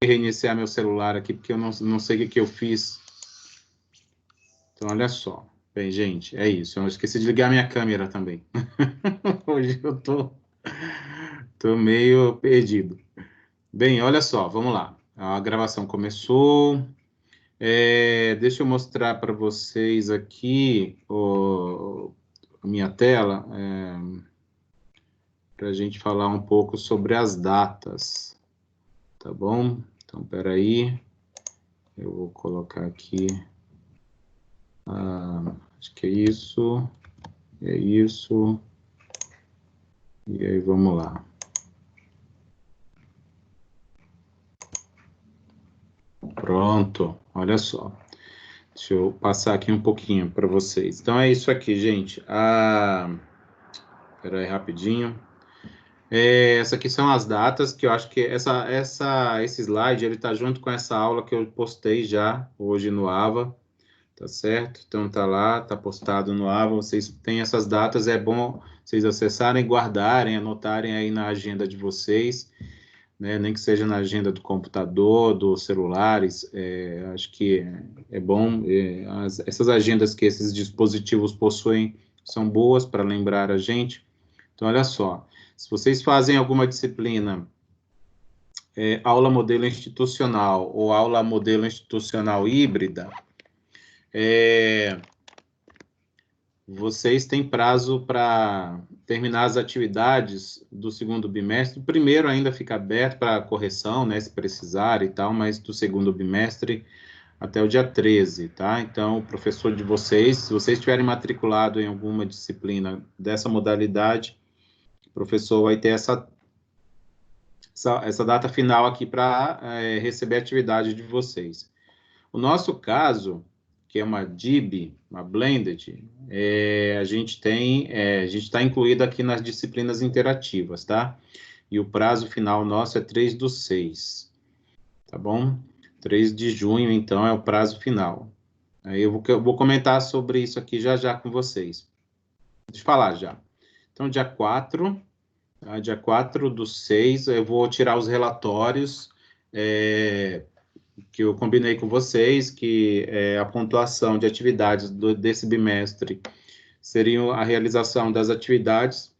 reiniciar meu celular aqui, porque eu não sei o que eu fiz. Então, olha só. Bem, gente, é isso. Eu esqueci de ligar minha câmera também. Hoje eu tô meio perdido. Bem, olha só, vamos lá. A gravação começou. Deixa eu mostrar para vocês aqui a minha tela, para a gente falar um pouco sobre as datas, tá bom? Então, espera aí, eu vou colocar aqui, acho que é isso, e aí vamos lá. Pronto, olha só. Deixa eu passar aqui um pouquinho para vocês. Então, é isso aqui, gente. Espera aí rapidinho. Essa aqui são as datas, que eu acho que esse slide, ele está junto com essa aula que eu postei já hoje no AVA, tá certo? Então, tá lá, tá postado no AVA, vocês têm essas datas, é bom vocês acessarem, guardarem, anotarem aí na agenda de vocês, né? Nem que seja na agenda do computador, dos celulares, acho que é bom. Essas agendas que esses dispositivos possuem são boas para lembrar a gente. Então, olha só, se vocês fazem alguma disciplina, aula modelo institucional ou aula modelo institucional híbrida, vocês têm prazo para terminar as atividades do segundo bimestre. O primeiro ainda fica aberto para correção, né, se precisar e tal, mas do segundo bimestre até o dia 13, tá? Então, o professor de vocês, se vocês estiverem matriculado em alguma disciplina dessa modalidade, o professor vai ter essa data final aqui para receber a atividade de vocês. O nosso caso, que é uma DIB, uma Blended, a gente está incluído aqui nas disciplinas interativas, tá? E o prazo final nosso é 3/6, tá bom? 3 de junho, então, é o prazo final. Aí eu vou comentar sobre isso aqui já com vocês. Deixa eu falar já. Então, dia 4... dia 4/6, eu vou tirar os relatórios que eu combinei com vocês, que a pontuação de atividades desse bimestre seriam a realização das atividades.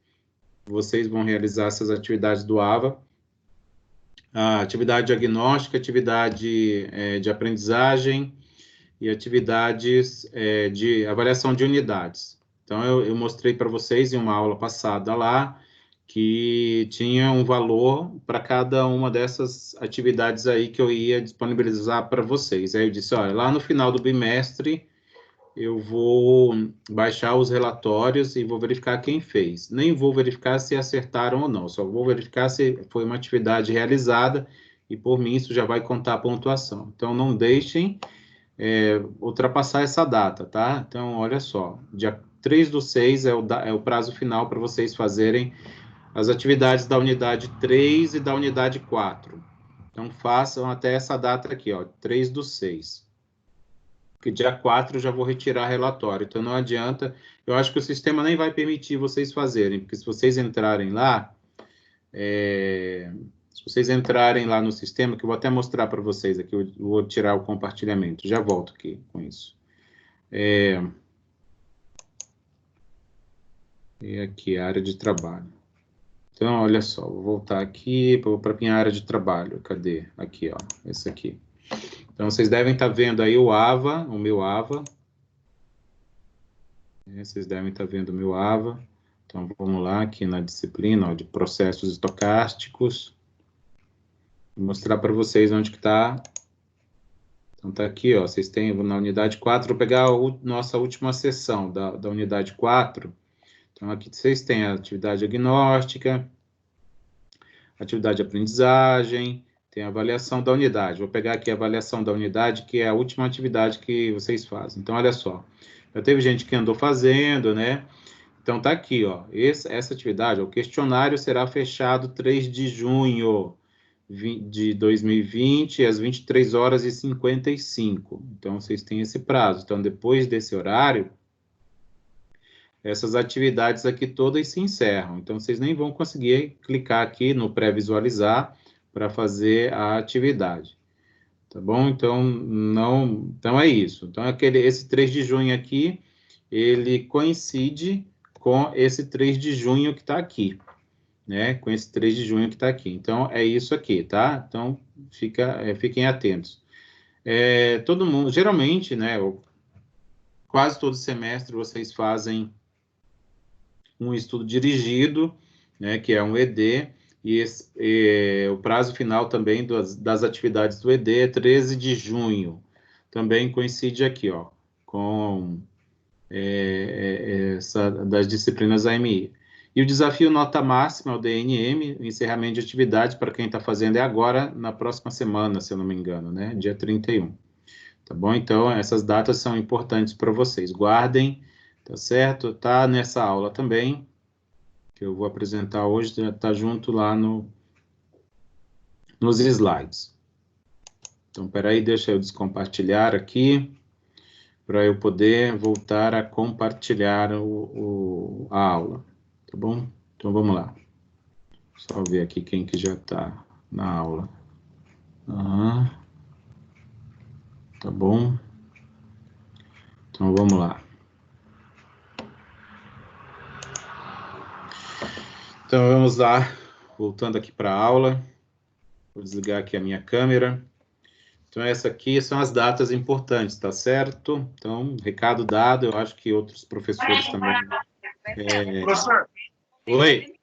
Vocês vão realizar essas atividades do AVA. A atividade diagnóstica, atividade de aprendizagem e atividades de avaliação de unidades. Então, eu mostrei para vocês em uma aula passada lá, que tinha um valor para cada uma dessas atividades aí que eu ia disponibilizar para vocês. Aí eu disse, olha, lá no final do bimestre, eu vou baixar os relatórios e vou verificar quem fez. Nem vou verificar se acertaram ou não, só vou verificar se foi uma atividade realizada e, por mim, isso já vai contar a pontuação. Então, não deixem ultrapassar essa data, tá? Então, olha só, dia 3/6 é o prazo final para vocês fazerem as atividades da unidade 3 e da unidade 4. Então, façam até essa data aqui, ó, 3/6. Porque dia 4 eu já vou retirar relatório. Então, não adianta... Eu acho que o sistema nem vai permitir vocês fazerem, porque se vocês entrarem lá... se vocês entrarem lá no sistema, que eu vou até mostrar para vocês aqui, eu vou tirar o compartilhamento. Já volto aqui com isso. E aqui, a área de trabalho. Então, olha só, vou voltar aqui para minha área de trabalho. Cadê? Aqui, ó, esse aqui. Então, vocês devem estar vendo aí o AVA, o meu AVA. Vocês devem estar vendo o meu AVA. Então, vamos lá, aqui na disciplina, ó, de processos estocásticos. Vou mostrar para vocês onde que está. Então, está aqui, ó, vocês têm na unidade 4, vou pegar a nossa última sessão da unidade 4. Então, aqui vocês têm a atividade diagnóstica, atividade de aprendizagem, tem a avaliação da unidade. Vou pegar aqui a avaliação da unidade, que é a última atividade que vocês fazem. Então, olha só, já teve gente que andou fazendo, né? Então, tá aqui, ó, essa atividade, ó, o questionário será fechado 3 de junho de 2020, às 23h55. Então, vocês têm esse prazo. Então, depois desse horário, essas atividades aqui todas se encerram. Então, vocês nem vão conseguir clicar aqui no pré-visualizar para fazer a atividade. Tá bom? Então é isso. Então, esse 3 de junho aqui, ele coincide com esse 3 de junho que está aqui, né? Com esse 3 de junho que está aqui. Então, é isso aqui, tá? Então, fiquem atentos. Todo mundo, geralmente, né? Quase todo semestre vocês fazem um estudo dirigido, né? Que é um ED, e o prazo final também das atividades do ED é 13 de junho. Também coincide aqui, ó, com das disciplinas AMI. E o desafio nota máxima é o DNM, o encerramento de atividade, para quem está fazendo, é agora, na próxima semana, se eu não me engano, né? Dia 31. Tá bom? Então, essas datas são importantes para vocês. Guardem, tá certo? Tá nessa aula também, que eu vou apresentar hoje, está junto lá nos slides. Então, peraí, deixa eu descompartilhar aqui, para eu poder voltar a compartilhar a aula, tá bom? Então, vamos lá. Só ver aqui quem que já está na aula. Tá bom? Então, vamos lá. Então, vamos lá. Voltando aqui para a aula. Vou desligar aqui a minha câmera. Então, essa aqui são as datas importantes, tá certo? Então, recado dado, eu acho que outros professores também. Professor. Oi.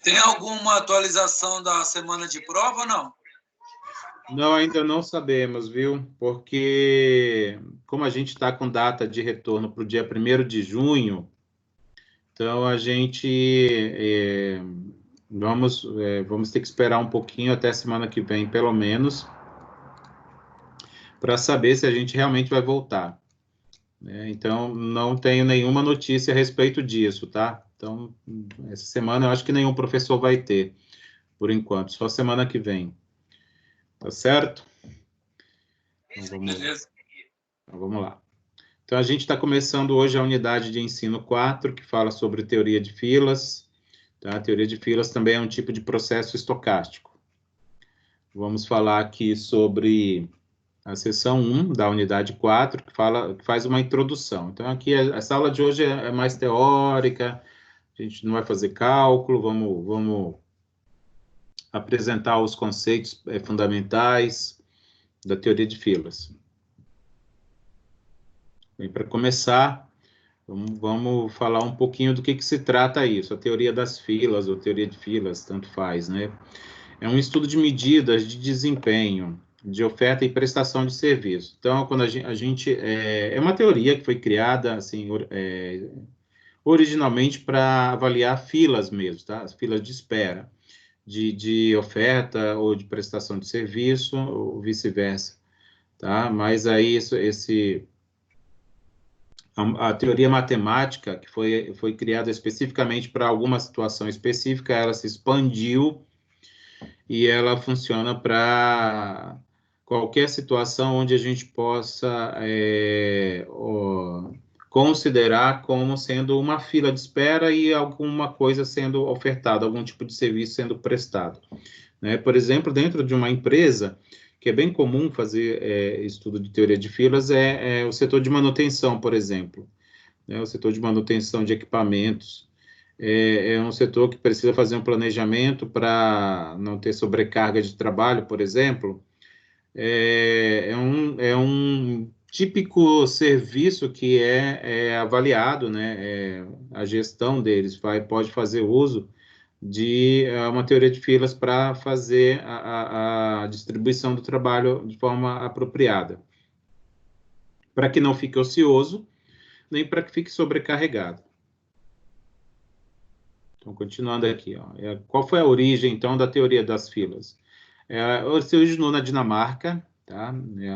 Tem alguma atualização da semana de prova ou não? Não, ainda não sabemos, viu? Porque, como a gente está com data de retorno para o dia 1º de junho, então a gente vamos ter que esperar um pouquinho até a semana que vem, pelo menos, para saber se a gente realmente vai voltar. Né? Então, não tenho nenhuma notícia a respeito disso, tá? Então, essa semana eu acho que nenhum professor vai ter, por enquanto, só semana que vem. Tá certo? Então, vamos lá. Então, a gente está começando hoje a unidade de ensino 4, que fala sobre teoria de filas. Tá? A teoria de filas também é um tipo de processo estocástico. Vamos falar aqui sobre a seção 1 da unidade 4, que faz uma introdução. Então, aqui, essa aula de hoje é mais teórica, a gente não vai fazer cálculo, vamos apresentar os conceitos fundamentais da teoria de filas. Bem, para começar, vamos falar um pouquinho do que se trata isso, a teoria das filas, ou teoria de filas, tanto faz, né? É um estudo de medidas de desempenho, de oferta e prestação de serviço. Então, quando a gente é uma teoria que foi criada, assim, originalmente para avaliar filas mesmo, tá? As filas de espera, de oferta ou de prestação de serviço, ou vice-versa, tá? Mas aí, a teoria matemática, que foi criada especificamente para alguma situação específica, ela se expandiu e ela funciona para qualquer situação onde a gente possa considerar como sendo uma fila de espera e alguma coisa sendo ofertada, algum tipo de serviço sendo prestado. Né? Por exemplo, dentro de uma empresa, que é bem comum fazer estudo de teoria de filas, é o setor de manutenção, por exemplo. Né? O setor de manutenção de equipamentos. É um setor que precisa fazer um planejamento para não ter sobrecarga de trabalho, por exemplo. É um típico serviço que é avaliado, né? A gestão deles pode fazer uso de uma teoria de filas para fazer a distribuição do trabalho de forma apropriada, para que não fique ocioso, nem para que fique sobrecarregado. Então, continuando aqui, ó, qual foi a origem, então, da teoria das filas? Se originou na Dinamarca, tá?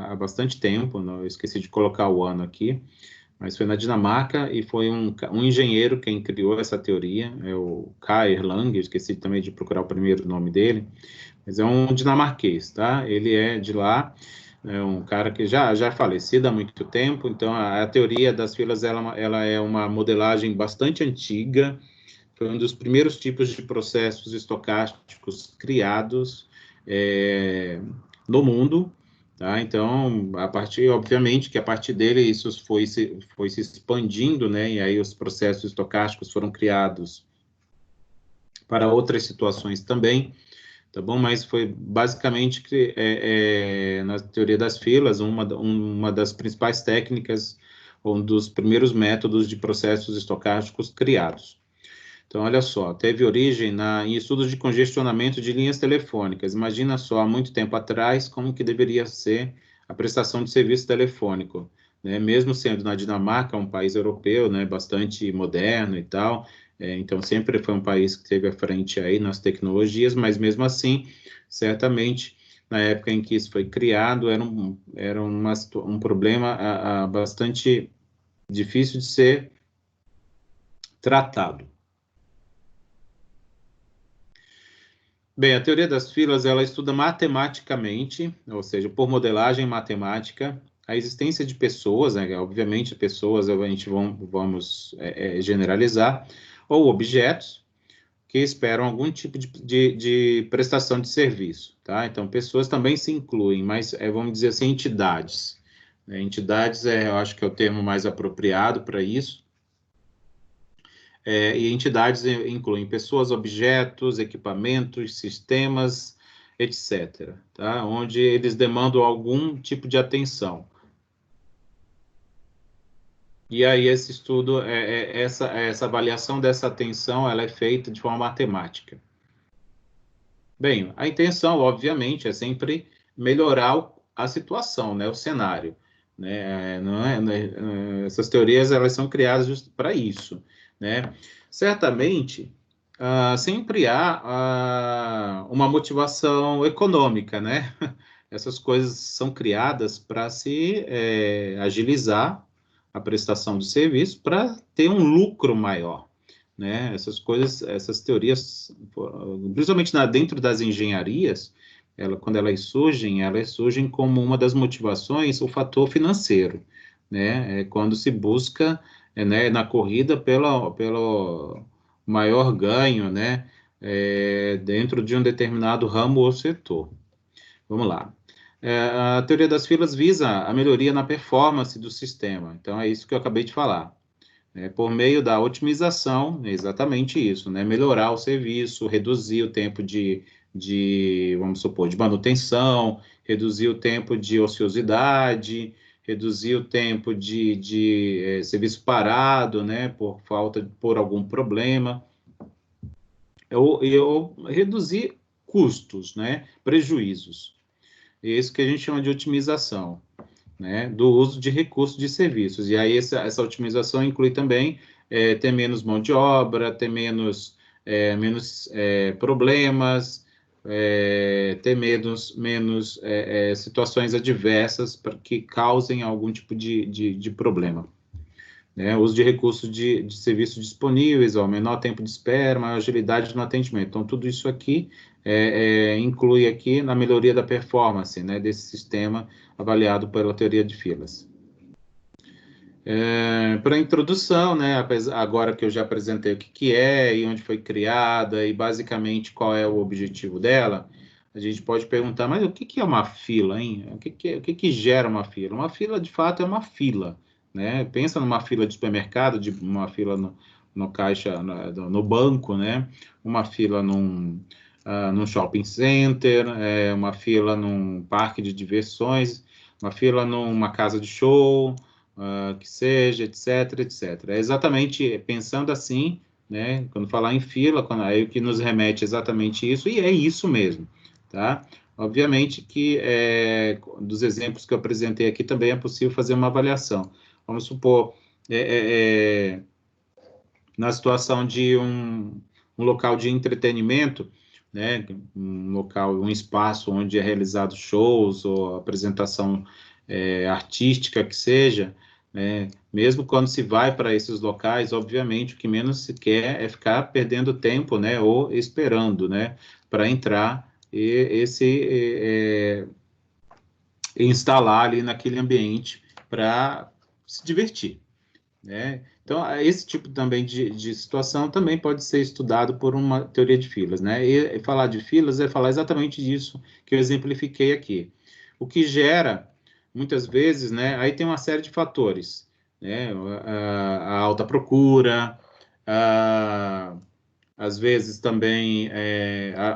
Há bastante tempo, eu esqueci de colocar o ano aqui, mas foi na Dinamarca e foi um engenheiro quem criou essa teoria, é o Kai Erlang, esqueci também de procurar o primeiro nome dele, mas é um dinamarquês, tá? Ele é de lá, é um cara que já é falecido há muito tempo, então a teoria das filas ela é uma modelagem bastante antiga, foi um dos primeiros tipos de processos estocásticos criados, no mundo, tá? Então, obviamente, que a partir dele isso foi se expandindo, né? E aí os processos estocásticos foram criados para outras situações também, tá bom? Mas foi basicamente que, na teoria das filas, uma das principais técnicas, um dos primeiros métodos de processos estocásticos criados. Então, olha só, teve origem em estudos de congestionamento de linhas telefônicas. Imagina só, há muito tempo atrás, como que deveria ser a prestação de serviço telefônico, né? Mesmo sendo na Dinamarca, um país europeu, né, bastante moderno e tal, então sempre foi um país que esteve à frente aí nas tecnologias, mas mesmo assim, certamente, na época em que isso foi criado, era um problema bastante difícil de ser tratado. Bem, a teoria das filas, ela estuda matematicamente, ou seja, por modelagem matemática, a existência de pessoas, né, obviamente pessoas a gente vamos generalizar, ou objetos que esperam algum tipo de prestação de serviço, tá? Então, pessoas também se incluem, mas vamos dizer assim, entidades. Entidades, eu acho que é o termo mais apropriado para isso. E entidades incluem pessoas, objetos, equipamentos, sistemas, etc., tá? Onde eles demandam algum tipo de atenção. E aí esse estudo, essa avaliação dessa atenção, ela é feita de forma matemática. Bem, a intenção, obviamente, é sempre melhorar a situação, né, o cenário, né? Essas teorias, elas são criadas just para isso, né? Certamente, sempre há uma motivação econômica, né? Essas coisas são criadas para se agilizar a prestação de serviço, para ter um lucro maior, né? Essas coisas, essas teorias, principalmente dentro das engenharias, quando elas surgem como uma das motivações o fator financeiro, né? Quando se busca, né, na corrida pelo maior ganho, né, dentro de um determinado ramo ou setor. Vamos lá. A teoria das filas visa a melhoria na performance do sistema. Então, é isso que eu acabei de falar. Por meio da otimização, é exatamente isso, né? Melhorar o serviço, reduzir o tempo vamos supor, de manutenção, reduzir o tempo de ociosidade, reduzir o tempo de serviço parado, né? Por algum problema, ou reduzir custos, né? Prejuízos. É isso que a gente chama de otimização, né, do uso de recursos de serviços. E aí essa otimização inclui também ter menos mão de obra, ter menos problemas, ter menos situações adversas que causem algum tipo de problema. Né, uso de recursos de serviços disponíveis, ó, menor tempo de espera, maior agilidade no atendimento. Então, tudo isso aqui inclui aqui na melhoria da performance, né, desse sistema avaliado pela teoria de filas. Para a introdução, né, agora que eu já apresentei o que é e onde foi criada e basicamente qual é o objetivo dela, a gente pode perguntar, mas o que é uma fila, hein? O que gera uma fila? Uma fila, de fato, é uma fila, né? Pensa numa fila de supermercado, uma fila no caixa, no banco, né? Uma fila num shopping center, uma fila num parque de diversões, uma fila numa casa de show, que seja, etc, etc. É exatamente pensando assim, né? Quando falar em fila, aí o que nos remete exatamente isso, e é isso mesmo, tá? Obviamente que dos exemplos que eu apresentei aqui também é possível fazer uma avaliação. Vamos supor, na situação de um local de entretenimento, né, um espaço onde é realizado shows ou apresentação artística que seja, né, mesmo quando se vai para esses locais, obviamente o que menos se quer é ficar perdendo tempo, né, ou esperando, né, para entrar e instalar ali naquele ambiente para se divertir, né? Então, esse tipo também de situação também pode ser estudado por uma teoria de filas, né? E falar de filas é falar exatamente disso que eu exemplifiquei aqui. O que gera, muitas vezes, né? Aí tem uma série de fatores, né? A alta procura, às vezes também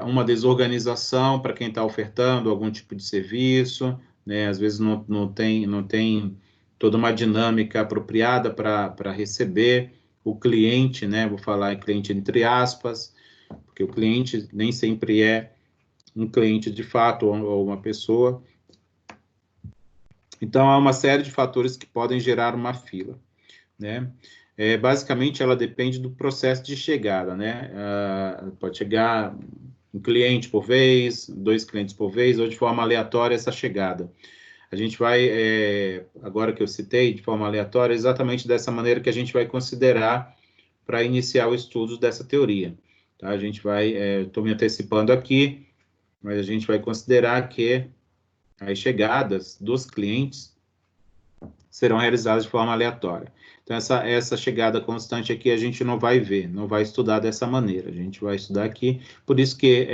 uma desorganização para quem está ofertando algum tipo de serviço, né? Às vezes não tem toda uma dinâmica apropriada para receber o cliente, né? Vou falar em cliente entre aspas, porque o cliente nem sempre é um cliente de fato ou uma pessoa. Então, há uma série de fatores que podem gerar uma fila, né? Basicamente, ela depende do processo de chegada, né? Pode chegar um cliente por vez, 2 clientes por vez, ou de forma aleatória essa chegada. A gente vai, agora que eu citei, de forma aleatória, exatamente dessa maneira que a gente vai considerar para iniciar o estudo dessa teoria. Tá? A gente vai, estou me antecipando aqui, mas a gente vai considerar que as chegadas dos clientes serão realizadas de forma aleatória. Então, essa chegada constante aqui a gente não vai ver, não vai estudar dessa maneira, a gente vai estudar aqui, por isso que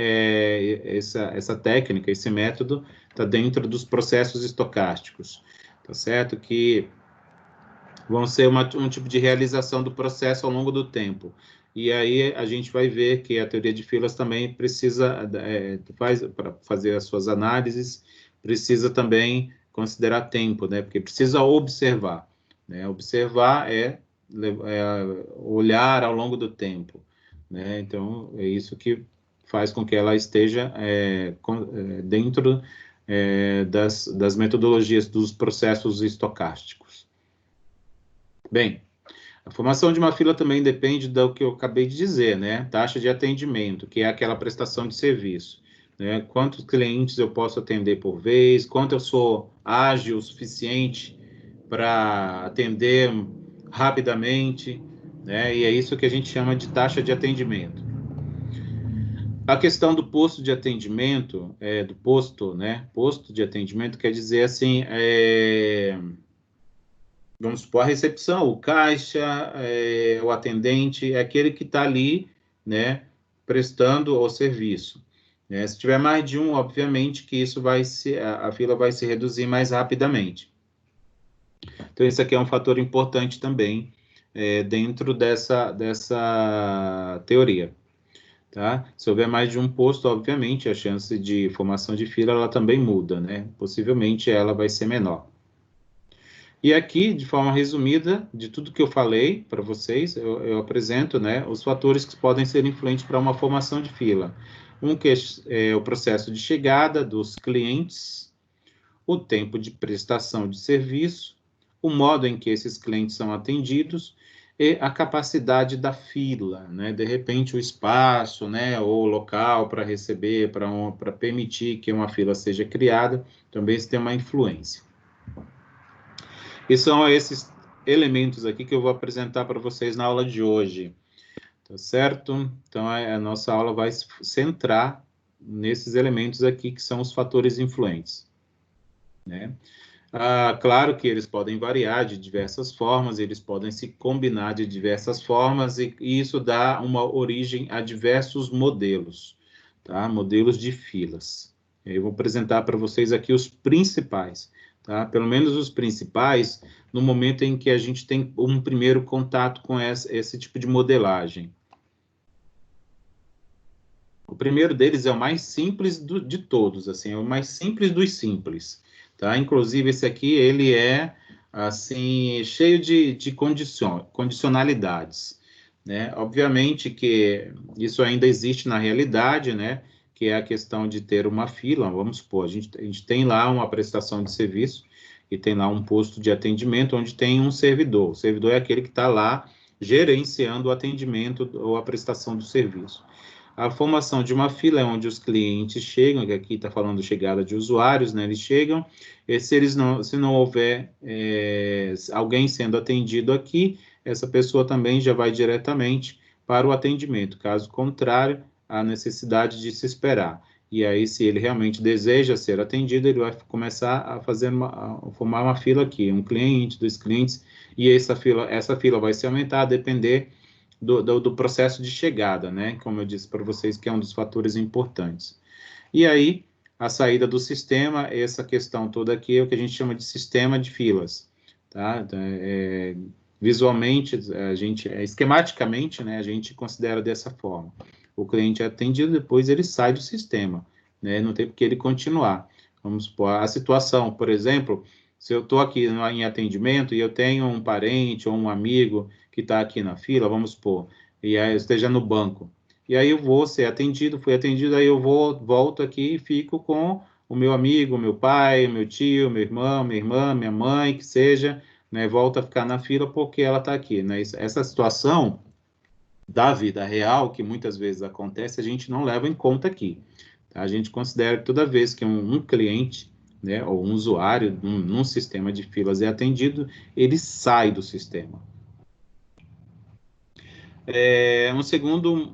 essa técnica, esse método, está dentro dos processos estocásticos, tá certo? Que vão ser um tipo de realização do processo ao longo do tempo. E aí a gente vai ver que a teoria de filas também precisa, para fazer as suas análises, precisa também considerar tempo, né? Porque precisa observar, né? Observar é olhar ao longo do tempo, né? Então, é isso que faz com que ela esteja dentro das metodologias dos processos estocásticos. Bem, a formação de uma fila também depende do que eu acabei de dizer, né? Taxa de atendimento, que é aquela prestação de serviço, né? Quantos clientes eu posso atender por vez, quanto eu sou ágil o suficiente para atender rapidamente, né? E é isso que a gente chama de taxa de atendimento. A questão do posto de atendimento, do posto, né? Posto de atendimento quer dizer assim, vamos supor, a recepção, o caixa, o atendente, é aquele que está ali, né, prestando o serviço. Né? Se tiver mais de um, obviamente que isso a fila vai se reduzir mais rapidamente. Então, esse aqui é um fator importante também dentro dessa teoria. Tá? Se houver mais de um posto, obviamente, a chance de formação de fila ela também muda, né? Possivelmente ela vai ser menor. E aqui, de forma resumida, de tudo que eu falei para vocês, eu apresento, né, os fatores que podem ser influentes para uma formação de fila. Um que é o processo de chegada dos clientes, o tempo de prestação de serviço, o modo em que esses clientes são atendidos e a capacidade da fila, né? De repente o espaço, né, ou o local para receber, para permitir que uma fila seja criada, também isso tem uma influência. E são esses elementos aqui que eu vou apresentar para vocês na aula de hoje, tá certo? Então, a nossa aula vai se centrar nesses elementos aqui, que são os fatores influentes, né? Claro que eles podem variar de diversas formas, eles podem se combinar de diversas formas, e isso dá uma origem a diversos modelos, tá? Modelos de filas. Eu vou apresentar para vocês aqui os principais, tá? Pelo menos os principais, no momento em que a gente tem um primeiro contato com esse tipo de modelagem. O primeiro deles é o mais simples de todos, assim, é o mais simples dos simples, tá? Inclusive, esse aqui, ele é, assim, cheio de condicionalidades, né? Obviamente que isso ainda existe na realidade, né? Que é a questão de ter uma fila, vamos supor, a gente tem lá uma prestação de serviço e tem lá um posto de atendimento onde tem um servidor. O servidor é aquele que está lá gerenciando o atendimento ou a prestação do serviço. A formação de uma fila é onde os clientes chegam, que aqui está falando chegada de usuários, né? Eles chegam, e se não houver alguém sendo atendido aqui, essa pessoa também já vai diretamente para o atendimento. Caso contrário, há necessidade de se esperar. e aí, se ele realmente deseja ser atendido, ele vai começar a formar uma fila aqui, um cliente, 2 clientes, e essa fila vai se aumentar a depender do processo de chegada, né? Como eu disse para vocês, que é um dos fatores importantes. E aí, a saída do sistema, essa questão toda aqui é o que a gente chama de sistema de filas, tá? Visualmente, esquematicamente, né, a gente considera dessa forma. O cliente é atendido, depois ele sai do sistema, né? Não tem por que ele continuar. Vamos supor, a situação, por exemplo, se eu estou aqui em atendimento e eu tenho um parente ou um amigo que está aqui na fila, vamos supor, e aí eu esteja no banco, e aí eu vou ser atendido, fui atendido, aí eu volto aqui e fico com o meu amigo, meu pai, meu tio, meu irmão, minha irmã, minha mãe, que seja, né, volta a ficar na fila porque ela está aqui, né? Essa situação da vida real, que muitas vezes acontece, a gente não leva em conta aqui. Tá? A gente considera que toda vez que um cliente, né, ou um usuário num sistema de filas é atendido, ele sai do sistema. Um segundo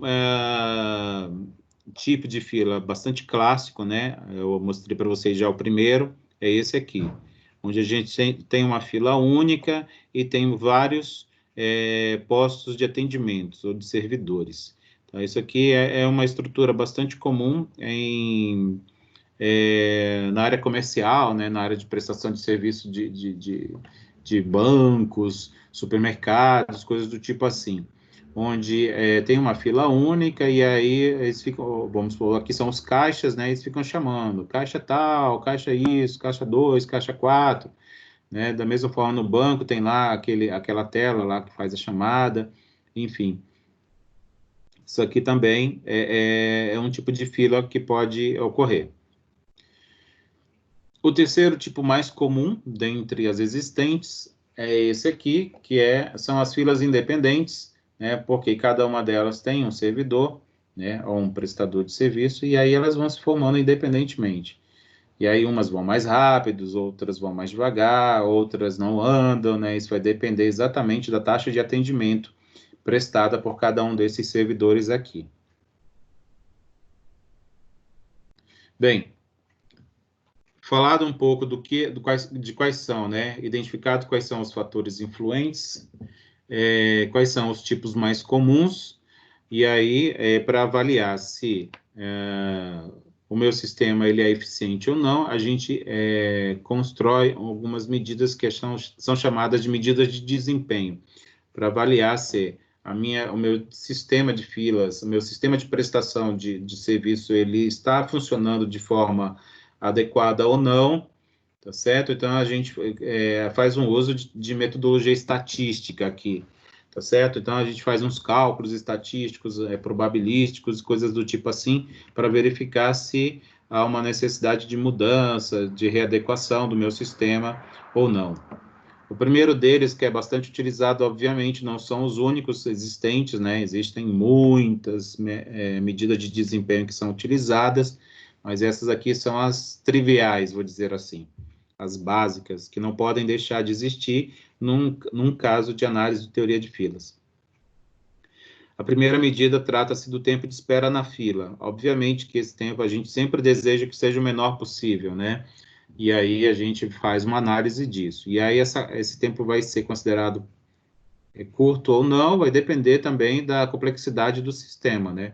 tipo de fila bastante clássico, né? Eu mostrei para vocês já o primeiro, é esse aqui, onde a gente tem uma fila única e tem vários postos de atendimento ou de servidores. Então, isso aqui é uma estrutura bastante comum na área comercial, né? Na área de prestação de serviço de bancos, supermercados, coisas do tipo assim, onde tem uma fila única e aí eles ficam, vamos supor, aqui são os caixas, né? Eles ficam chamando, caixa tal, caixa isso, caixa 2, caixa 4, né? Da mesma forma no banco tem lá aquela tela lá que faz a chamada, enfim. Isso aqui também é um tipo de fila que pode ocorrer. O terceiro tipo mais comum dentre as existentes é esse aqui, que são as filas independentes, né, porque cada uma delas tem um servidor, né, ou um prestador de serviço, e aí elas vão se formando independentemente. E aí umas vão mais rápidos, outras vão mais devagar, outras não andam, né, isso vai depender exatamente da taxa de atendimento prestada por cada um desses servidores aqui. Bem, falado um pouco de quais são, né? Identificado quais são os fatores influentes, quais são os tipos mais comuns, e aí, para avaliar se o meu sistema ele é eficiente ou não, a gente constrói algumas medidas que são chamadas de medidas de desempenho, para avaliar se o meu sistema de filas, o meu sistema de prestação de serviço, ele está funcionando de forma adequada ou não, tá certo? Então, a gente faz um uso de metodologia estatística aqui, tá certo? Então, a gente faz uns cálculos estatísticos, probabilísticos, coisas do tipo assim, para verificar se há uma necessidade de mudança, de readequação do meu sistema ou não. O primeiro deles, que é bastante utilizado, obviamente, não são os únicos existentes, né? Existem muitas medidas de desempenho que são utilizadas, mas essas aqui são as triviais, vou dizer assim, as básicas, que não podem deixar de existir num caso de análise de teoria de filas. A primeira medida trata-se do tempo de espera na fila. Obviamente que esse tempo a gente sempre deseja que seja o menor possível, né? E aí a gente faz uma análise disso. E aí esse tempo vai ser considerado curto ou não, vai depender também da complexidade do sistema, né?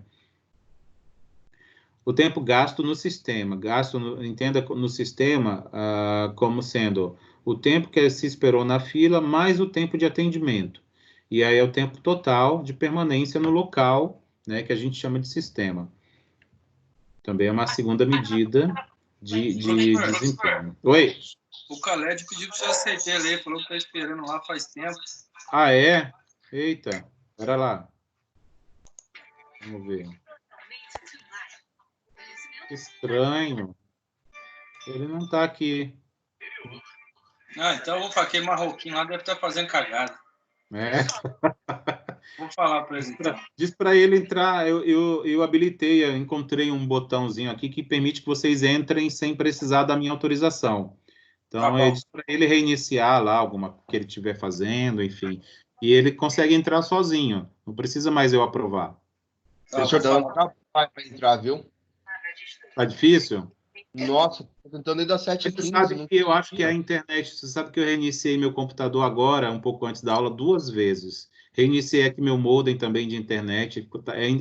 O tempo gasto no sistema. Entenda no sistema como sendo o tempo que se esperou na fila mais o tempo de atendimento. E aí é o tempo total de permanência no local, né, que a gente chama de sistema. Também é uma segunda medida de desempenho. Oi? O Khaled pediu para você aceitar ali, falou que está esperando lá faz tempo. Ah, é? Eita, pera lá. Vamos ver. Que estranho. Ele não está aqui. Então eu vou para aquele marroquino lá, deve estar fazendo cagada. Vou falar para ele. Diz para ele entrar. Eu habilitei, eu encontrei um botãozinho aqui que permite que vocês entrem sem precisar da minha autorização. Então, eu disse para ele reiniciar lá alguma que ele estiver fazendo, enfim. E ele consegue entrar sozinho. Não precisa mais eu aprovar. Deixa eu dar um trabalho para entrar, viu? Tá difícil? Nossa, tô tentando ir das Você 7h15. sabe que eu acho que é a internet, você sabe que eu reiniciei meu computador agora, um pouco antes da aula, 2 vezes. Reiniciei aqui meu modem também de internet.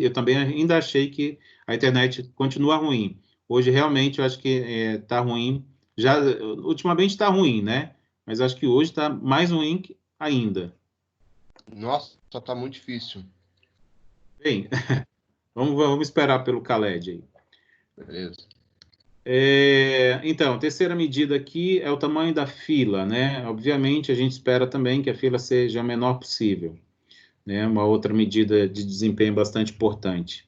Eu também ainda achei que a internet continua ruim. Hoje, realmente, eu acho que está ruim. Já, ultimamente está ruim, né? Mas acho que hoje está mais ruim ainda. Nossa, só tá muito difícil. Bem, vamos esperar pelo Khaled aí. Beleza. Então, a terceira medida aqui é o tamanho da fila, né? Obviamente, a gente espera também que a fila seja a menor possível, né? Uma outra medida de desempenho bastante importante.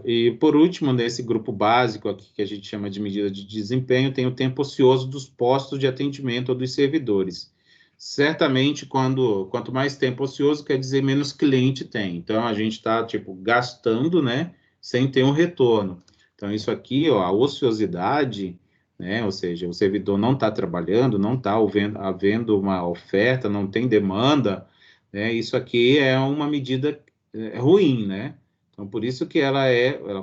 E, por último, nesse grupo básico aqui, que a gente chama de medida de desempenho, tem o tempo ocioso dos postos de atendimento ou dos servidores. Certamente, quanto mais tempo ocioso, quer dizer menos cliente tem. Então, a gente está, tipo, gastando, né? Sem ter um retorno. Então, isso aqui, ó, a ociosidade, né? Ou seja, o servidor não está trabalhando, não está havendo uma oferta, não tem demanda, né? Isso aqui é uma medida ruim, né? Então, por isso que ela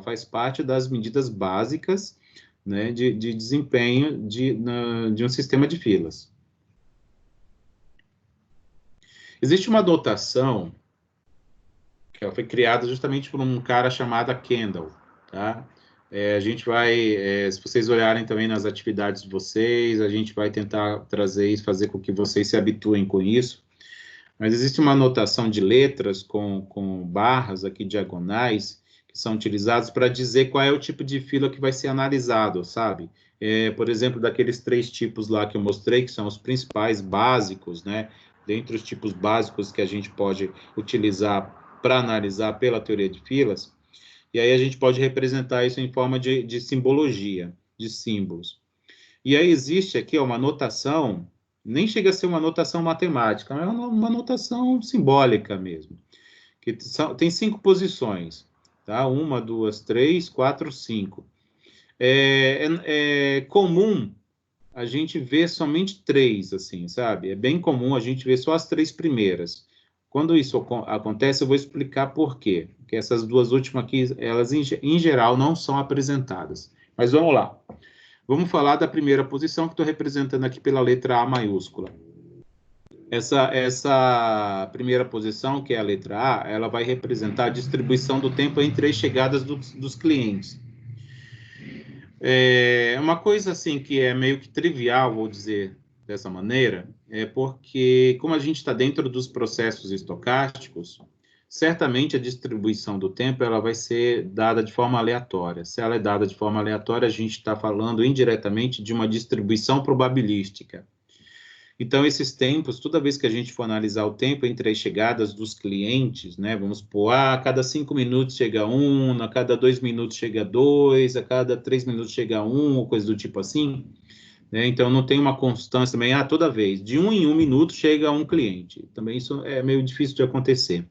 faz parte das medidas básicas, né, de desempenho de um sistema de filas. Existe uma dotação que ela foi criada justamente por um cara chamado Kendall, tá? A gente vai, se vocês olharem também nas atividades de vocês, a gente vai tentar trazer isso, fazer com que vocês se habituem com isso. Mas existe uma anotação de letras com barras aqui diagonais que são utilizadas para dizer qual é o tipo de fila que vai ser analisado, sabe? Por exemplo, daqueles 3 tipos lá que eu mostrei, que são os principais básicos, né? Dentre os tipos básicos que a gente pode utilizar para analisar pela teoria de filas, e aí a gente pode representar isso em forma de simbologia, de símbolos. E aí existe aqui uma notação, nem chega a ser uma notação matemática, é uma notação simbólica mesmo, que tem 5 posições, tá? 1, 2, 3, 4, 5. É comum a gente ver somente 3, assim, sabe? É bem comum a gente ver só as 3 primeiras. Quando isso acontece, eu vou explicar por quê. Porque essas 2 últimas aqui, elas em geral não são apresentadas. Mas vamos lá. Vamos falar da primeira posição, que estou representando aqui pela letra A maiúscula. Essa primeira posição, que é a letra A, ela vai representar a distribuição do tempo entre as chegadas dos clientes. Uma coisa assim que é meio que trivial, vou dizer dessa maneira, é porque, como a gente está dentro dos processos estocásticos, certamente a distribuição do tempo ela vai ser dada de forma aleatória. Se ela é dada de forma aleatória, a gente está falando indiretamente de uma distribuição probabilística. Então, esses tempos, toda vez que a gente for analisar o tempo entre as chegadas dos clientes, né, vamos supor, a cada 5 minutos chega um, a cada 2 minutos chega 2, a cada 3 minutos chega um, ou coisa do tipo assim, né? Então, não tem uma constância também, toda vez, de 1 em 1 minuto chega um cliente. Também isso é meio difícil de acontecer.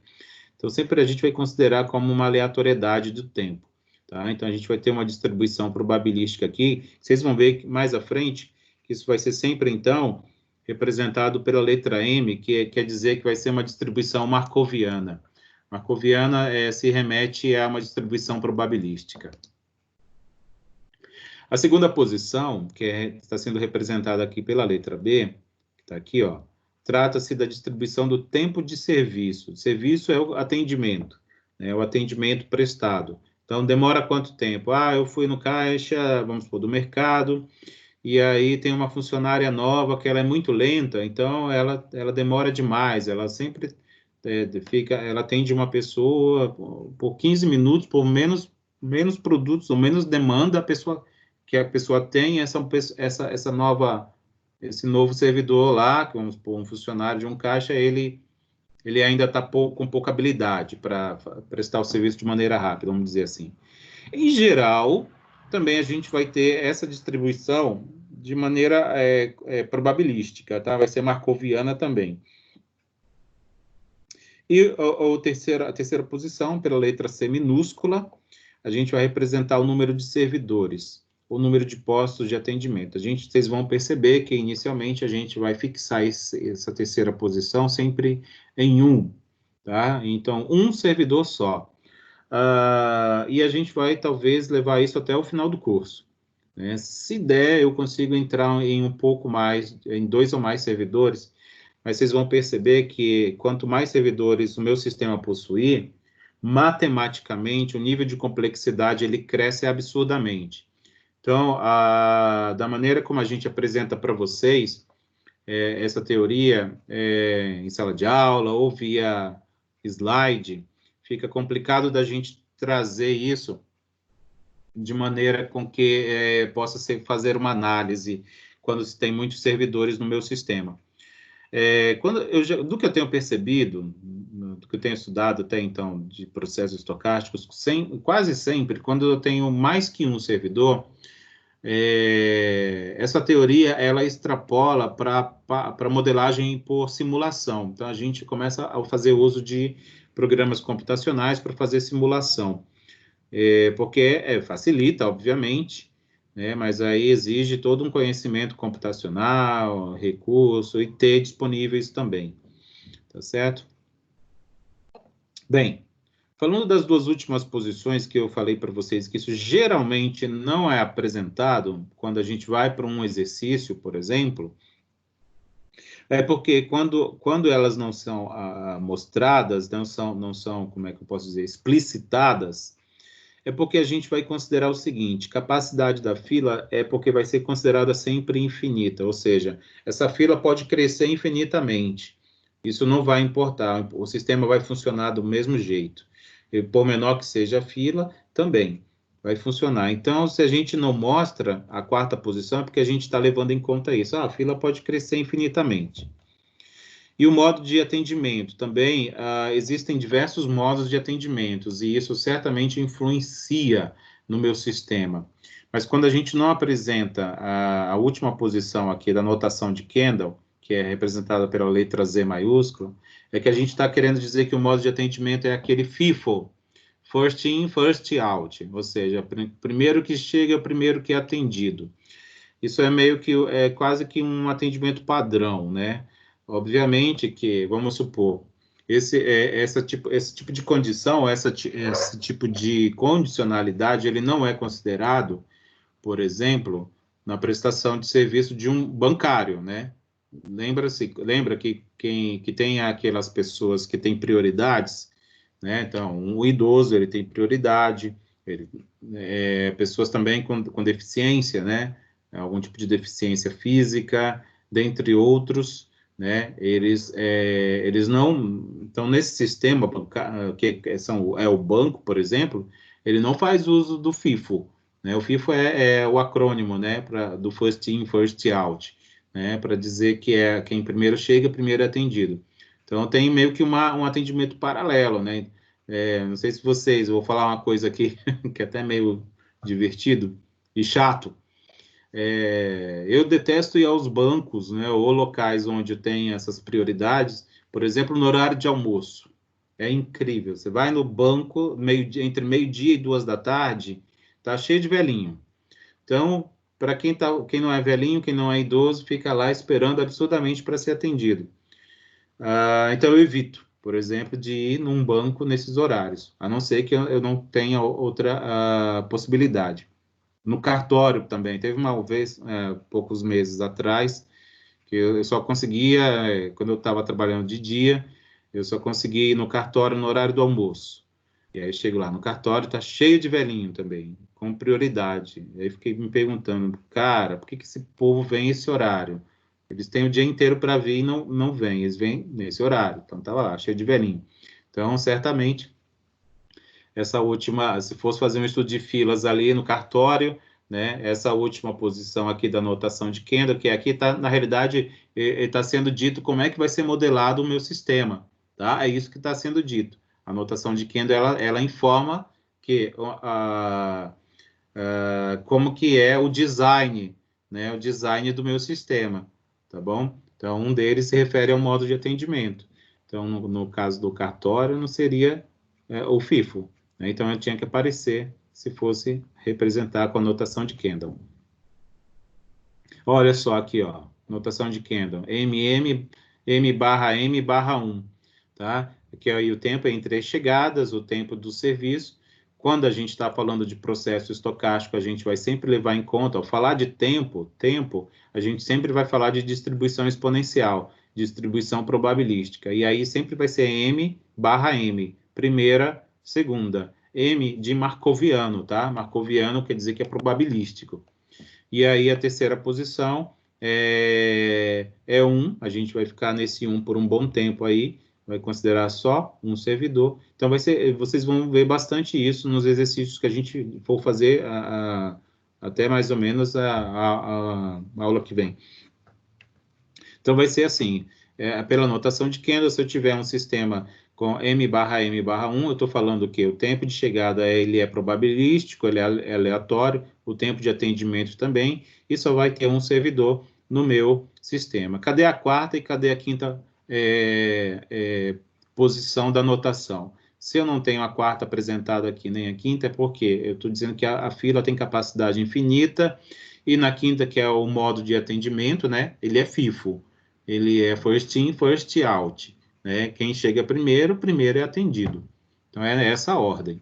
Então, sempre a gente vai considerar como uma aleatoriedade do tempo, tá? Então, a gente vai ter uma distribuição probabilística aqui. Vocês vão ver mais à frente que isso vai ser sempre, então, representado pela letra M, que quer dizer que vai ser uma distribuição markoviana. Markoviana se remete a uma distribuição probabilística. A segunda posição, que está sendo representada aqui pela letra B, que está aqui, ó, trata-se da distribuição do tempo de serviço. Serviço é o atendimento, né, o atendimento prestado. Então, demora quanto tempo? Eu fui no caixa, vamos supor, do mercado, e aí tem uma funcionária nova que ela é muito lenta, então ela demora demais, ela sempre ela atende uma pessoa por 15 minutos, por menos produtos, ou menos demanda que a pessoa tem, esse novo servidor lá, vamos supor, um funcionário de um caixa, ele ainda está com pouca habilidade para prestar o serviço de maneira rápida, vamos dizer assim. Em geral, também a gente vai ter essa distribuição de maneira probabilística, tá? Vai ser markoviana também. E a terceira posição, pela letra C minúscula, a gente vai representar o número de servidores, o número de postos de atendimento. Vocês vão perceber que, inicialmente, a gente vai fixar essa terceira posição sempre em 1, tá? Então, um servidor só. e a gente vai, talvez, levar isso até o final do curso, né? Se der, eu consigo entrar em um pouco mais, em 2 ou mais servidores, mas vocês vão perceber que quanto mais servidores o meu sistema possuir, matematicamente, o nível de complexidade ele cresce absurdamente. Então, da maneira como a gente apresenta para vocês essa teoria em sala de aula ou via slide, fica complicado da gente trazer isso de maneira com que possa fazer uma análise quando se tem muitos servidores no meu sistema. Do que eu tenho percebido, do que eu tenho estudado até então de processos estocásticos, quase sempre, quando eu tenho mais que um servidor, essa teoria ela extrapola para modelagem por simulação. Então, a gente começa a fazer uso de programas computacionais para fazer simulação, porque facilita, obviamente, né, mas aí exige todo um conhecimento computacional, recurso, e ter disponíveis também, tá certo? Bem, falando das 2 últimas posições que eu falei para vocês, que isso geralmente não é apresentado quando a gente vai para um exercício, por exemplo, é porque quando elas não são mostradas, não são, como é que eu posso dizer, explicitadas, é porque a gente vai considerar o seguinte: capacidade da fila é porque vai ser considerada sempre infinita, ou seja, essa fila pode crescer infinitamente. Isso não vai importar, o sistema vai funcionar do mesmo jeito. E por menor que seja a fila, também vai funcionar. Então, se a gente não mostra a 4ª posição, é porque a gente está levando em conta isso. A fila pode crescer infinitamente. E o modo de atendimento também, existem diversos modos de atendimentos, e isso certamente influencia no meu sistema. Mas quando a gente não apresenta a última posição aqui da notação de Kendall, que é representada pela letra Z maiúscula, é que a gente está querendo dizer que o modo de atendimento é aquele FIFO, First In, First Out, ou seja, primeiro que chega, primeiro que é atendido. Isso é meio que, quase que um atendimento padrão, né? Obviamente que, vamos supor, esse tipo de condição, esse tipo de condicionalidade, ele não é considerado, por exemplo, na prestação de serviço de um bancário, né? Lembra que que tem aquelas pessoas que têm prioridades, né? Então, um idoso, ele tem prioridade, pessoas também com deficiência, né? Algum tipo de deficiência física, dentre outros, né? Eles não... Então, nesse sistema bancário, é o banco, por exemplo, ele não faz uso do FIFO, né? O FIFO é o acrônimo, né? Do First In, First Out, né? Para dizer que quem primeiro chega, primeiro é atendido. Então, tem meio que um atendimento paralelo, né? Não sei se eu vou falar uma coisa aqui que é até meio divertido e chato. Eu detesto ir aos bancos, né, ou locais onde tem essas prioridades, por exemplo, no horário de almoço. É incrível. Você vai no banco entre meio-dia e 2 da tarde, tá cheio de velhinho. Então, para quem não é velhinho, quem não é idoso, fica lá esperando absurdamente para ser atendido. Então, eu evito, por exemplo, de ir num banco nesses horários, a não ser que eu não tenha outra possibilidade. No cartório também, teve uma vez, poucos meses atrás, que eu só conseguia, quando eu estava trabalhando de dia, eu só conseguia ir no cartório no horário do almoço. E aí chego lá no cartório, está cheio de velhinho também, com prioridade. E aí fiquei me perguntando, cara, por que esse povo vem esse horário? Eles têm o dia inteiro para vir e não vêm, eles vêm nesse horário. Então, estava lá, cheio de velhinho. Então, certamente, se fosse fazer um estudo de filas ali no cartório, né, essa última posição aqui da anotação de Kendall, que aqui está, na realidade, está sendo dito como é que vai ser modelado o meu sistema, tá? É isso que está sendo dito. A anotação de Kendall, ela informa que como que é o design, né, o design do meu sistema, tá bom? Então, um deles se refere ao modo de atendimento. Então, no caso do cartório, não seria o FIFO, né? Então, eu tinha que aparecer se fosse representar com a notação de Kendall. Olha só aqui, ó, notação de Kendall, M/M/M/1, tá? Aqui aí o tempo é entre as chegadas, o tempo do serviço, quando a gente está falando de processo estocástico, a gente vai sempre levar em conta, ao falar de tempo, a gente sempre vai falar de distribuição exponencial, distribuição probabilística, e aí sempre vai ser M/M, primeira, segunda. M de Markoviano, tá? Markoviano quer dizer que é probabilístico. E aí a terceira posição é 1, a gente vai ficar nesse 1 por um bom tempo aí, vai considerar só um servidor. Então, vocês vão ver bastante isso nos exercícios que a gente for fazer até mais ou menos a aula que vem. Então, vai ser assim, pela notação de Kendall, se eu tiver um sistema com M/M/1, eu estou falando que o tempo de chegada ele é probabilístico, ele é aleatório, o tempo de atendimento também, e só vai ter um servidor no meu sistema. Cadê a quarta e cadê a quinta posição da notação? Se eu não tenho a quarta apresentada aqui, nem a quinta, é porque eu estou dizendo que a fila tem capacidade infinita, e na quinta, que é o modo de atendimento, né, ele é FIFO, ele é first in, first out, né? Quem chega primeiro é atendido. Então, é essa a ordem.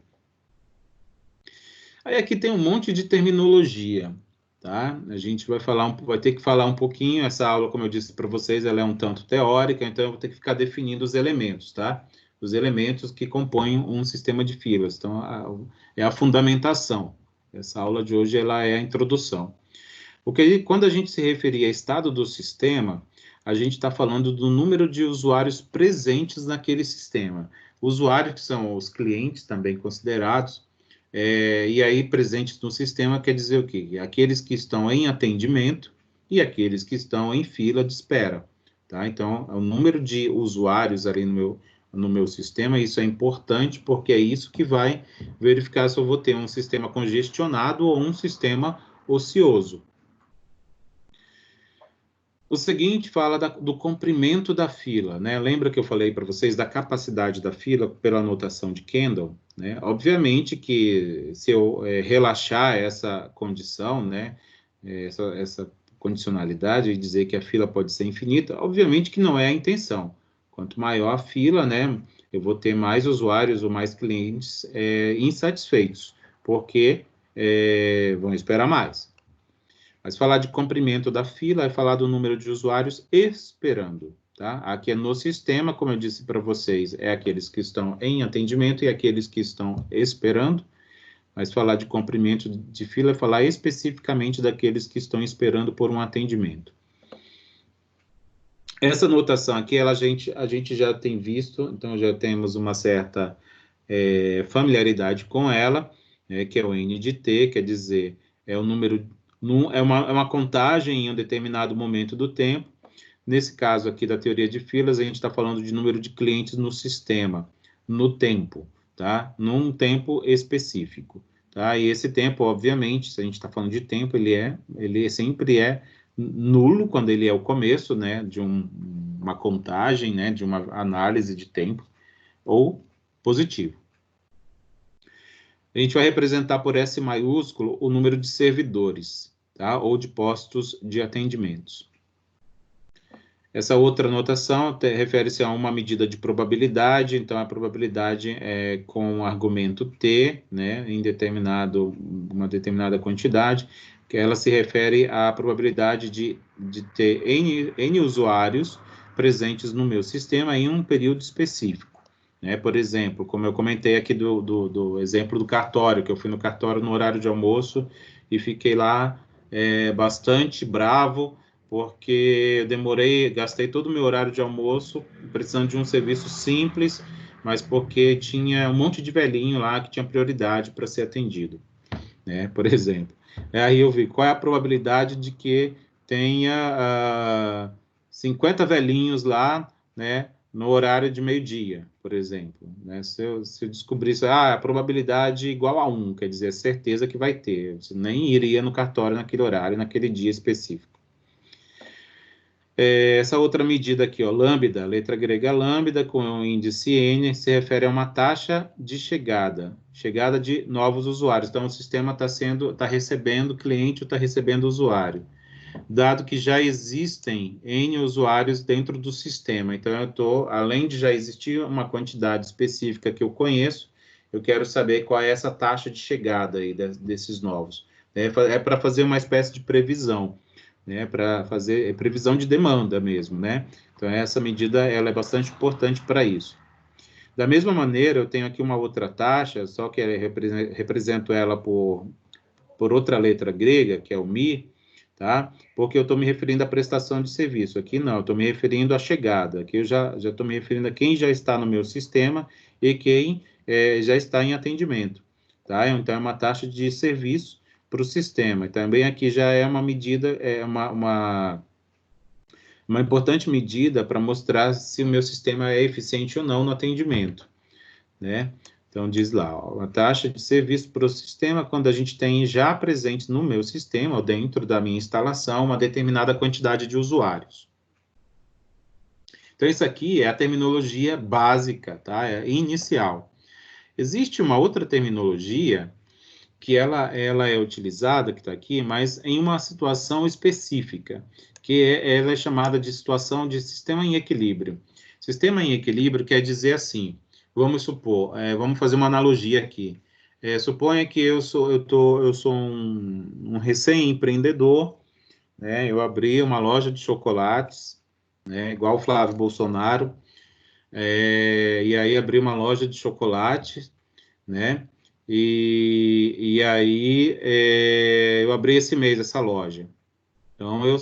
Aí aqui tem um monte de terminologia, tá? A gente vai ter que falar um pouquinho, essa aula, como eu disse para vocês, ela é um tanto teórica, então eu vou ter que ficar definindo os elementos, tá? Os elementos que compõem um sistema de filas. Então, é a fundamentação. Essa aula de hoje, ela é a introdução. Porque quando a gente se referir a estado do sistema, a gente está falando do número de usuários presentes naquele sistema. Usuários que são os clientes também considerados, e aí presentes no sistema quer dizer o quê? Aqueles que estão em atendimento e aqueles que estão em fila de espera. Tá? Então, o número de usuários ali no meu sistema, isso é importante porque é isso que vai verificar se eu vou ter um sistema congestionado ou um sistema ocioso. O seguinte fala do comprimento da fila, né? Lembra que eu falei para vocês da capacidade da fila pela notação de Kendall, né? Obviamente que se eu relaxar essa condição, né? Essa condicionalidade e dizer que a fila pode ser infinita, obviamente que não é a intenção. Quanto maior a fila, né? Eu vou ter mais usuários ou mais clientes insatisfeitos, porque vão esperar mais. Mas falar de comprimento da fila é falar do número de usuários esperando, tá? Aqui é no sistema, como eu disse para vocês, é aqueles que estão em atendimento e aqueles que estão esperando. Mas falar de comprimento de fila é falar especificamente daqueles que estão esperando por um atendimento. Essa notação aqui, a gente já tem visto, então já temos uma certa familiaridade com ela, que é o N de T, quer dizer, é o número... É uma contagem em um determinado momento do tempo. Nesse caso aqui da teoria de filas, a gente está falando de número de clientes no sistema, no tempo, tá? Num tempo específico, tá? E esse tempo, obviamente, se a gente está falando de tempo, ele sempre é nulo quando ele é o começo, né, de uma contagem, né, de uma análise de tempo, ou positivo. A gente vai representar por S maiúsculo o número de servidores, tá? Ou de postos de atendimentos. Essa outra notação refere-se a uma medida de probabilidade, então a probabilidade é com o argumento T, né, em uma determinada quantidade, que ela se refere à probabilidade de ter N usuários presentes no meu sistema em um período específico. Por exemplo, como eu comentei aqui do exemplo do cartório, que eu fui no cartório no horário de almoço e fiquei lá bastante bravo, porque eu gastei todo o meu horário de almoço precisando de um serviço simples, mas porque tinha um monte de velhinho lá que tinha prioridade para ser atendido, né? Por exemplo. Aí eu vi qual é a probabilidade de que tenha 50 velhinhos lá, né, no horário de meio-dia, por exemplo. Né? Se eu descobrisse, a probabilidade igual a 1, quer dizer, certeza que vai ter. Você nem iria no cartório naquele horário, naquele dia específico. Essa outra medida aqui, ó, lambda, letra grega lambda, com o índice N, se refere a uma taxa de chegada de novos usuários. Então, o sistema está recebendo cliente ou está recebendo usuário. Dado que já existem N usuários dentro do sistema. Então, além de já existir uma quantidade específica que eu conheço, eu quero saber qual é essa taxa de chegada aí desses novos. É para fazer uma espécie de previsão, né? Para fazer previsão de demanda mesmo, né? Então, essa medida ela é bastante importante para isso. Da mesma maneira, eu tenho aqui uma outra taxa, só que eu represento ela por outra letra grega, que é o Mi, tá? Porque eu estou me referindo à prestação de serviço. Aqui não, eu estou me referindo à chegada. Aqui eu já estou me referindo a quem já está no meu sistema e quem já está em atendimento, tá? Então, é uma taxa de serviço para o sistema. Também aqui já é uma medida, uma importante medida para mostrar se o meu sistema é eficiente ou não no atendimento, né? Então, diz lá, ó, a taxa de serviço para o sistema, quando a gente tem já presente no meu sistema, ou dentro da minha instalação, uma determinada quantidade de usuários. Então, isso aqui é a terminologia básica, tá? É inicial. Existe uma outra terminologia que ela é utilizada, que está aqui, mas em uma situação específica, ela é chamada de situação de sistema em equilíbrio. Sistema em equilíbrio quer dizer assim, vamos supor, vamos fazer uma analogia aqui. Suponha que eu sou um recém-empreendedor, né? Eu abri uma loja de chocolates, né? Igual o Flávio Bolsonaro, e aí abri uma loja de chocolates, né? E aí eu abri esse mês essa loja. Então eu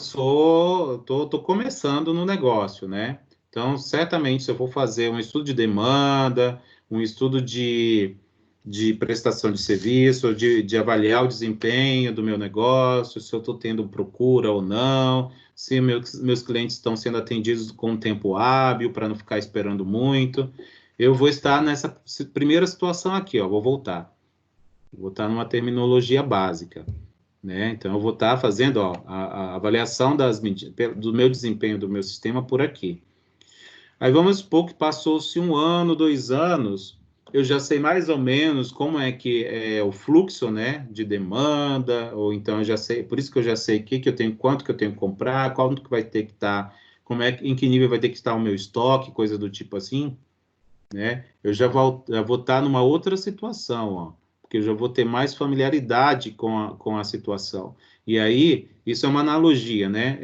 tô começando no negócio, né? Então certamente se eu for fazer um estudo de demanda, um estudo de prestação de serviço, de avaliar o desempenho do meu negócio, se eu estou tendo procura ou não, se meus clientes estão sendo atendidos com um tempo hábil para não ficar esperando muito, eu vou estar nessa primeira situação aqui, ó, vou voltar numa terminologia básica, né? Então, eu vou estar fazendo, ó, a avaliação do meu desempenho do meu sistema por aqui. Aí vamos supor que passou-se 1 ano, 2 anos, eu já sei mais ou menos como é que é o fluxo, né, de demanda, ou então eu já sei, por isso que eu já sei quanto que eu tenho que comprar, quanto que vai ter que estar, em que nível vai ter que estar o meu estoque, coisa do tipo assim, né? Eu já vou estar numa outra situação, ó, porque eu já vou ter mais familiaridade com a situação. E aí, isso é uma analogia, né?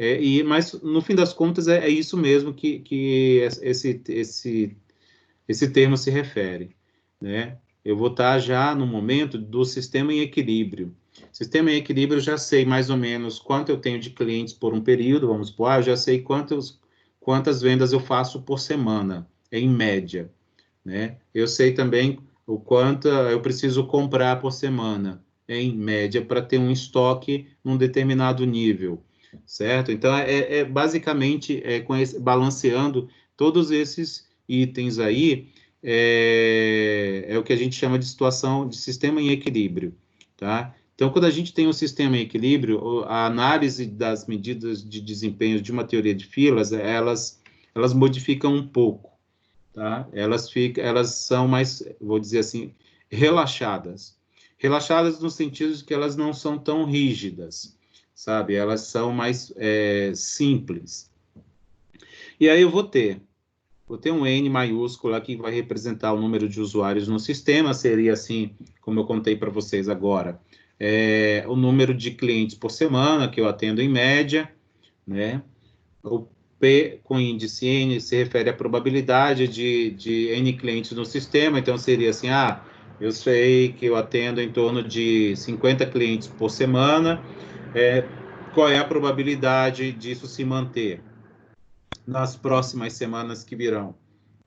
Mas, no fim das contas, é isso mesmo que esse termo se refere, né? Eu vou estar já no momento do sistema em equilíbrio. Sistema em equilíbrio, eu já sei mais ou menos quanto eu tenho de clientes por um período, vamos supor, eu já sei quantas vendas eu faço por semana, em média, né? Eu sei também o quanto eu preciso comprar por semana, em média, para ter um estoque num determinado nível, certo? Então, basicamente balanceando todos esses itens aí, é o que a gente chama de situação de sistema em equilíbrio, tá? Então, quando a gente tem um sistema em equilíbrio, a análise das medidas de desempenho de uma teoria de filas, elas modificam um pouco, tá? Elas são mais, vou dizer assim, relaxadas. Relaxadas no sentido de que elas não são tão rígidas, sabe? Elas são mais simples. E aí eu vou ter um N maiúsculo aqui que vai representar o número de usuários no sistema, seria assim, como eu contei para vocês agora, o número de clientes por semana que eu atendo em média, né? O P com índice N se refere à probabilidade de N clientes no sistema, então seria assim, eu sei que eu atendo em torno de 50 clientes por semana, qual é a probabilidade disso se manter nas próximas semanas que virão,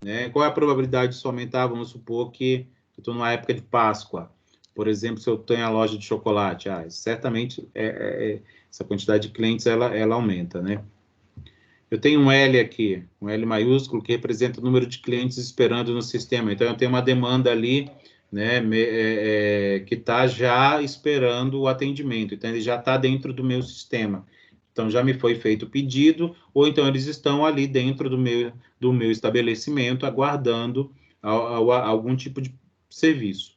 né? Qual é a probabilidade disso aumentar? Vamos supor que eu estou numa época de Páscoa, por exemplo, se eu tenho a loja de chocolate, certamente essa quantidade de clientes ela aumenta, né? Eu tenho um L aqui, um L maiúsculo, que representa o número de clientes esperando no sistema. Então, eu tenho uma demanda ali, né, que está já esperando o atendimento. Então, ele já está dentro do meu sistema. Então, já me foi feito o pedido, ou então eles estão ali dentro do meu estabelecimento, aguardando algum tipo de serviço.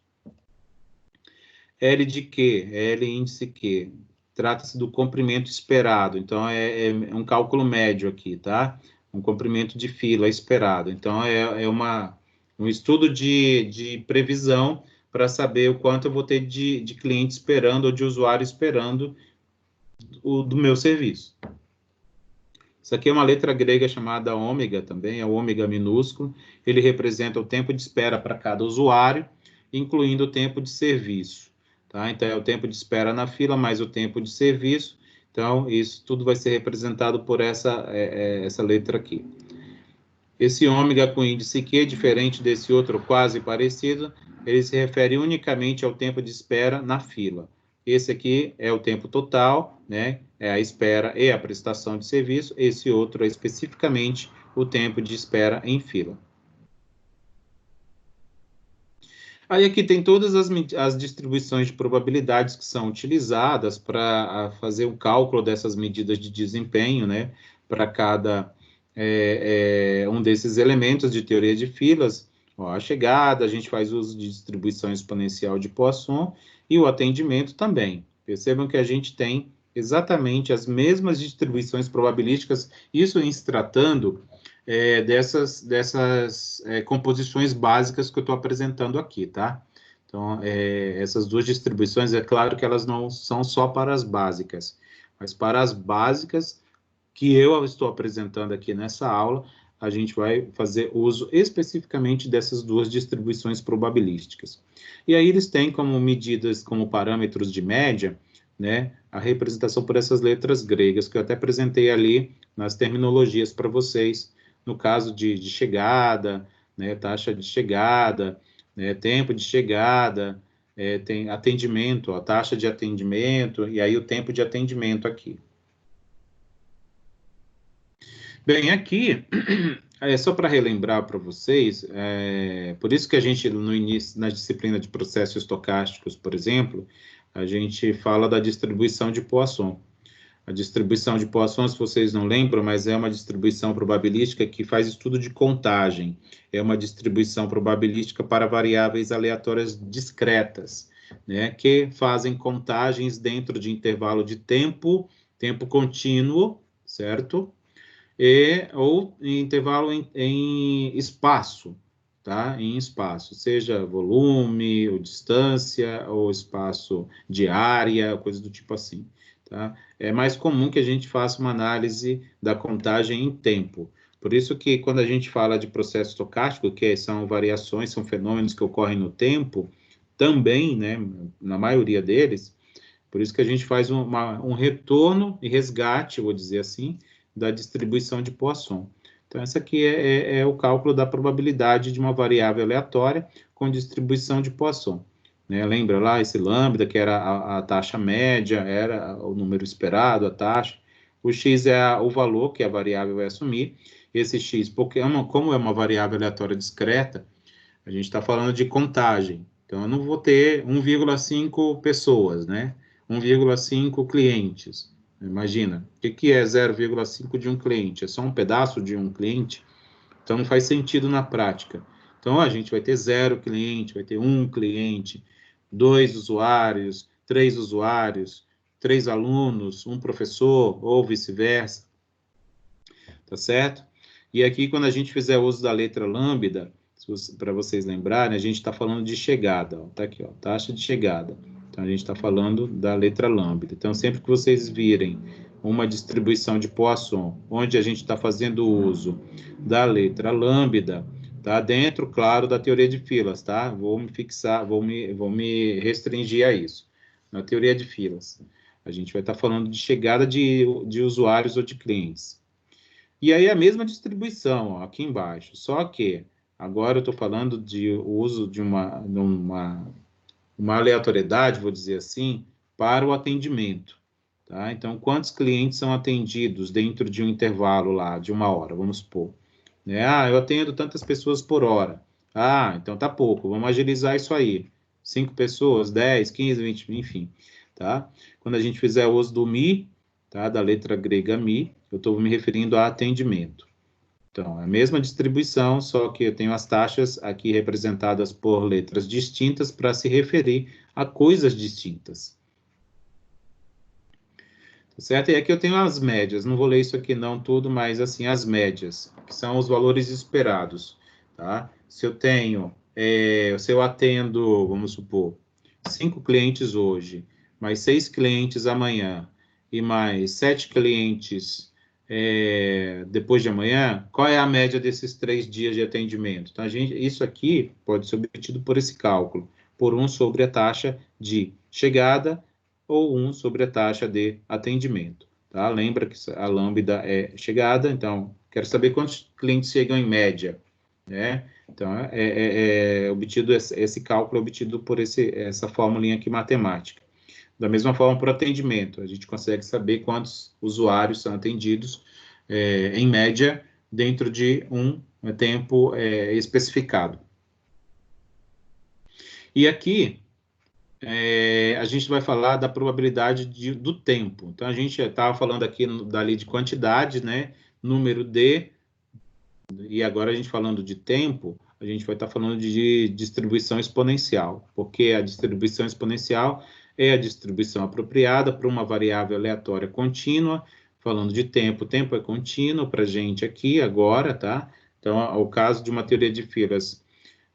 L de quê? L índice Q. Trata-se do comprimento esperado. Então, é um cálculo médio aqui, tá? Um comprimento de fila esperado. Então, um estudo de previsão para saber o quanto eu vou ter de cliente esperando ou de usuário esperando do meu serviço. Isso aqui é uma letra grega chamada ômega também, é o ômega minúsculo. Ele representa o tempo de espera para cada usuário, incluindo o tempo de serviço. Tá? Então, é o tempo de espera na fila mais o tempo de serviço. Então, isso tudo vai ser representado por essa letra aqui. Esse ômega com índice Q, diferente desse outro quase parecido, ele se refere unicamente ao tempo de espera na fila. Esse aqui é o tempo total, né? É a espera e a prestação de serviço. Esse outro é especificamente o tempo de espera em fila. Aí aqui tem todas as distribuições de probabilidades que são utilizadas para fazer o cálculo dessas medidas de desempenho, né? Para cada um desses elementos de teoria de filas. Ó, a chegada, a gente faz uso de distribuição exponencial de Poisson e o atendimento também. Percebam que a gente tem exatamente as mesmas distribuições probabilísticas, isso em se tratando dessas composições básicas que eu estou apresentando aqui, tá? Então, essas duas distribuições, é claro que elas não são só para as básicas, mas para as básicas que eu estou apresentando aqui nessa aula, a gente vai fazer uso especificamente dessas duas distribuições probabilísticas. E aí eles têm como medidas, como parâmetros de média, né, a representação por essas letras gregas, que eu até apresentei ali nas terminologias para vocês, no caso de chegada, né, taxa de chegada, né, tempo de chegada, tem atendimento, a taxa de atendimento, e aí o tempo de atendimento aqui. Bem, aqui, só para relembrar para vocês, por isso que a gente, no início, na disciplina de processos estocásticos, por exemplo, a gente fala da distribuição de Poisson. A distribuição de Poisson, se vocês não lembram, mas é uma distribuição probabilística que faz estudo de contagem. É uma distribuição probabilística para variáveis aleatórias discretas, né, que fazem contagens dentro de intervalo de tempo contínuo, certo? Ou em intervalo em espaço, tá? Em espaço, seja volume, ou distância, ou espaço de área, coisa do tipo assim, tá? É mais comum que a gente faça uma análise da contagem em tempo. Por isso que quando a gente fala de processo estocástico, que são variações, são fenômenos que ocorrem no tempo, também, né, na maioria deles, por isso que a gente faz um retorno e resgate, vou dizer assim, da distribuição de Poisson. Então, essa aqui é o cálculo da probabilidade de uma variável aleatória com distribuição de Poisson. Né? Lembra lá esse lambda, que era a taxa média, era o número esperado, a taxa. O x é o valor que a variável vai assumir. Esse x, porque como é uma variável aleatória discreta, a gente está falando de contagem. Então, eu não vou ter 1,5 pessoas, né? 1,5 clientes. Imagina, o que é 0,5 de um cliente? É só um pedaço de um cliente? Então, não faz sentido na prática. Então, a gente vai ter 0 cliente, vai ter 1 cliente, 2 usuários, 3 alunos, 1 professor, ou vice-versa. Tá certo? E aqui, quando a gente fizer uso da letra lambda, para vocês lembrarem, a gente está falando de chegada. Está aqui, ó, taxa de chegada. Então, a gente está falando da letra lambda. Então, sempre que vocês virem uma distribuição de Poisson, onde a gente está fazendo uso da letra lambda, tá dentro, claro, da teoria de filas, tá? Vou me fixar, vou me restringir a isso. Na teoria de filas, a gente vai estar falando de chegada de usuários ou de clientes. E aí a mesma distribuição, ó, aqui embaixo, só que agora eu estou falando de uso de uma aleatoriedade, vou dizer assim, para o atendimento. Tá? Então, quantos clientes são atendidos dentro de um intervalo lá, de 1 hora, vamos supor. Né? Ah, eu atendo tantas pessoas por hora. Ah, então tá pouco, vamos agilizar isso aí. 5 pessoas, 10, 15, 20, enfim. Tá? Quando a gente fizer o uso do mi, tá? Da letra grega mi, eu estou me referindo a atendimento. Então, é a mesma distribuição, só que eu tenho as taxas aqui representadas por letras distintas para se referir a coisas distintas. Certo? E aqui eu tenho as médias, não vou ler isso aqui não tudo, mas assim, as médias, que são os valores esperados, tá? Se eu tenho se eu atendo, vamos supor, 5 clientes hoje, mais 6 clientes amanhã, e mais 7 clientes depois de amanhã, qual é a média desses 3 dias de atendimento? Então, isso aqui pode ser obtido por esse cálculo, por 1 sobre a taxa de chegada ou 1 sobre a taxa de atendimento. Tá? Lembra que a lambda é chegada, então, quero saber quantos clientes chegam em média, né? Então, obtido esse cálculo obtido por essa fórmula aqui matemática. Da mesma forma, para o atendimento, a gente consegue saber quantos usuários são atendidos, em média, dentro de um tempo especificado. E aqui, a gente vai falar da probabilidade do tempo. Então, a gente estava falando aqui dali de quantidade, né? Número de, e agora a gente falando de tempo, a gente vai estar falando de distribuição exponencial, porque a distribuição exponencial é a distribuição apropriada para uma variável aleatória contínua. Falando de tempo, o tempo é contínuo para a gente aqui, agora, tá? Então, o caso de uma teoria de filas,